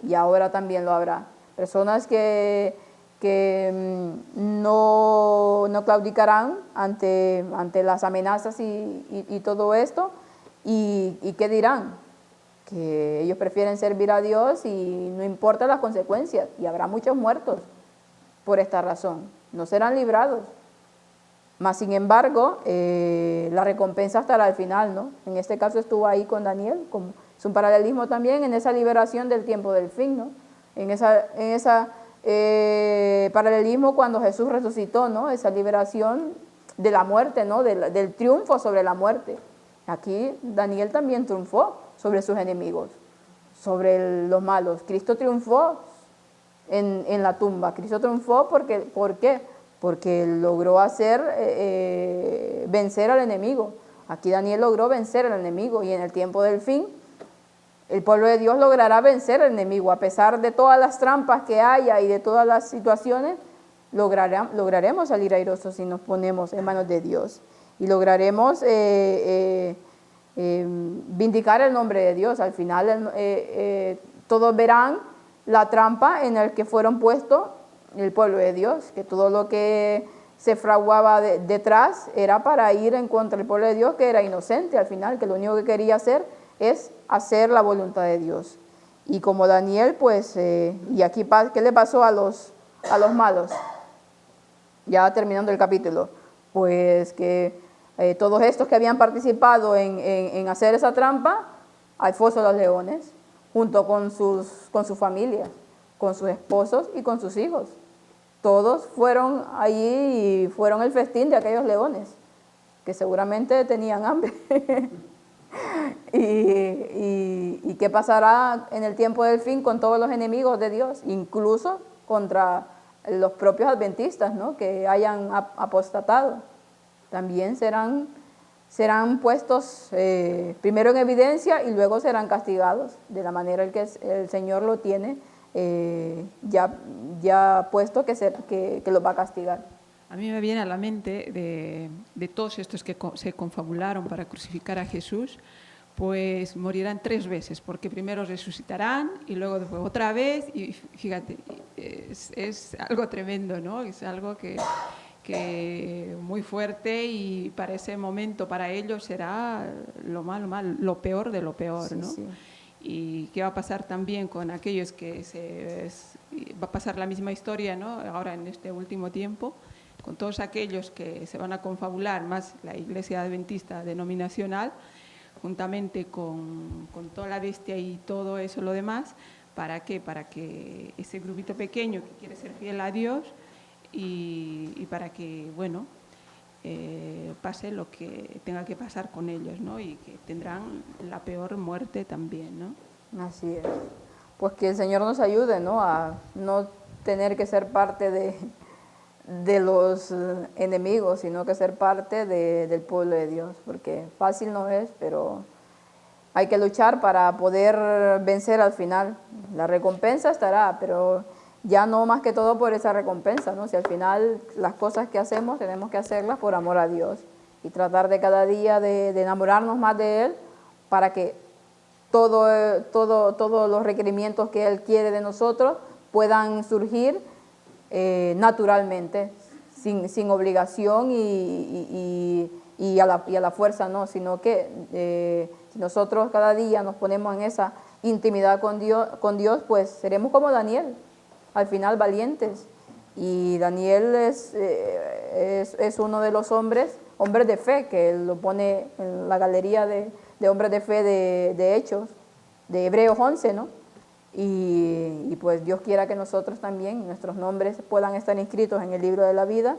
S1: y ahora también lo habrá. Personas que no claudicarán ante las amenazas y todo esto, y ¿qué dirán? Que ellos prefieren servir a Dios y no importa las consecuencias, y habrá muchos muertos por esta razón, no serán librados. Mas, sin embargo, la recompensa estará al final, ¿no? En este caso estuvo ahí con Daniel, es un paralelismo también en esa liberación del tiempo del fin, ¿no? En esa paralelismo cuando Jesús resucitó, ¿no? Esa liberación de la muerte, ¿no? Del triunfo sobre la muerte. Aquí Daniel también triunfó sobre sus enemigos, sobre los malos. Cristo triunfó en la tumba. Cristo triunfó ¿por qué? Porque logró vencer al enemigo. Aquí Daniel logró vencer al enemigo, y en el tiempo del fin el pueblo de Dios logrará vencer al enemigo. A pesar de todas las trampas que haya y de todas las situaciones, lograremos salir airosos si nos ponemos en manos de Dios. Y lograremos vindicar el nombre de Dios. Al final todos verán la trampa en la que fueron puestos el pueblo de Dios, que todo lo que se fraguaba detrás era para ir en contra del pueblo de Dios, que era inocente al final, que lo único que quería hacer es hacer la voluntad de Dios. Y como Daniel, pues, y aquí, ¿qué le pasó a los malos? Ya terminando el capítulo, pues que todos estos que habían participado en hacer esa trampa al foso de los leones, junto con su familia, con sus esposos y con sus hijos. Todos fueron allí y fueron el festín de aquellos leones, que seguramente tenían hambre. ¿Y qué pasará en el tiempo del fin con todos los enemigos de Dios? Incluso contra los propios adventistas, ¿no?, que hayan apostatado. También serán puestos primero en evidencia y luego serán castigados de la manera en que el Señor lo tiene ya puesto que los va a castigar.
S4: A mí me viene a la mente de todos estos que se confabularon para crucificar a Jesús, pues morirán 3 veces, porque primero resucitarán y luego después otra vez, y fíjate, es algo tremendo, ¿no? Es algo que muy fuerte, y para ese momento, para ellos será lo lo peor de lo peor,
S1: Sí,
S4: ¿no?
S1: sí.
S4: Y qué va a pasar también con aquellos que va a pasar la misma historia, ¿no?, ahora en este último tiempo, con todos aquellos que se van a confabular, más la Iglesia Adventista denominacional, juntamente con toda la bestia y todo eso lo demás. ¿Para qué? Para que ese grupito pequeño que quiere ser fiel a Dios y para que, bueno, pase lo que tenga que pasar con ellos, ¿no? Y que tendrán la peor muerte también, ¿no?
S1: Así es. Pues que el Señor nos ayude, ¿no?, a no tener que ser parte de los enemigos, sino que ser parte del pueblo de Dios, porque fácil no es, pero hay que luchar para poder vencer al final. La recompensa estará, pero ya no más que todo por esa recompensa, ¿no? Si al final las cosas que hacemos tenemos que hacerlas por amor a Dios y tratar de cada día de enamorarnos más de Él, para que todos los requerimientos que Él quiere de nosotros puedan surgir naturalmente, sin obligación y a la fuerza, no, sino que si nosotros cada día nos ponemos en esa intimidad con Dios, pues seremos como Daniel, al final valientes. Y Daniel es uno de los hombres de fe, que lo pone en la galería de hombres de fe de Hechos, de Hebreos 11, ¿no? Y pues Dios quiera que nosotros también, nuestros nombres puedan estar inscritos en el libro de la vida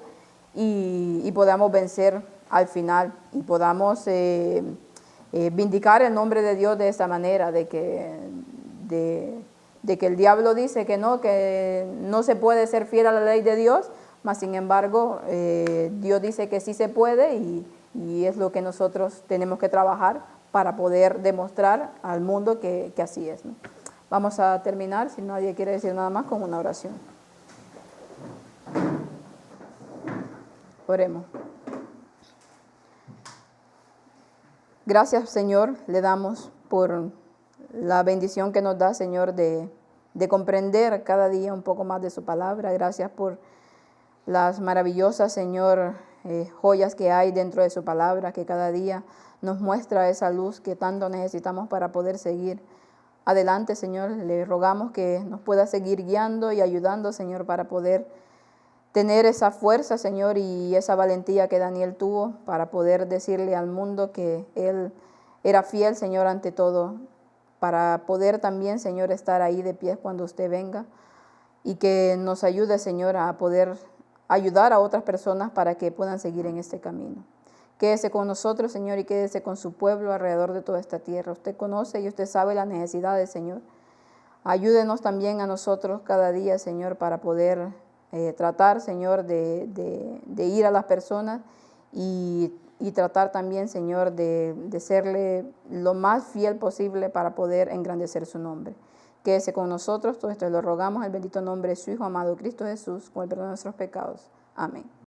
S1: y podamos vencer al final y podamos vindicar el nombre de Dios de esa manera, de que el diablo dice que no se puede ser fiel a la ley de Dios, mas sin embargo Dios dice que sí se puede, y es lo que nosotros tenemos que trabajar para poder demostrar al mundo que así es, ¿no? Vamos a terminar, si nadie quiere decir nada más, con una oración. Oremos. Gracias, Señor, le damos por la bendición que nos da, Señor, de comprender cada día un poco más de su palabra. Gracias por las maravillosas, Señor, joyas que hay dentro de su palabra, que cada día nos muestra esa luz que tanto necesitamos para poder seguir adelante, Señor. Le rogamos que nos pueda seguir guiando y ayudando, Señor, para poder tener esa fuerza, Señor, y esa valentía que Daniel tuvo para poder decirle al mundo que él era fiel, Señor, ante todo, para poder también, Señor, estar ahí de pie cuando usted venga, y que nos ayude, Señor, a poder ayudar a otras personas para que puedan seguir en este camino. Quédese con nosotros, Señor, y quédese con su pueblo alrededor de toda esta tierra. Usted conoce y usted sabe las necesidades, Señor. Ayúdenos también a nosotros cada día, Señor, para poder tratar, Señor, de ir a las personas y tratar también, Señor, de serle lo más fiel posible para poder engrandecer su nombre. Quédese con nosotros, todo esto lo rogamos en el bendito nombre de su Hijo amado Cristo Jesús, con el perdón de nuestros pecados. Amén.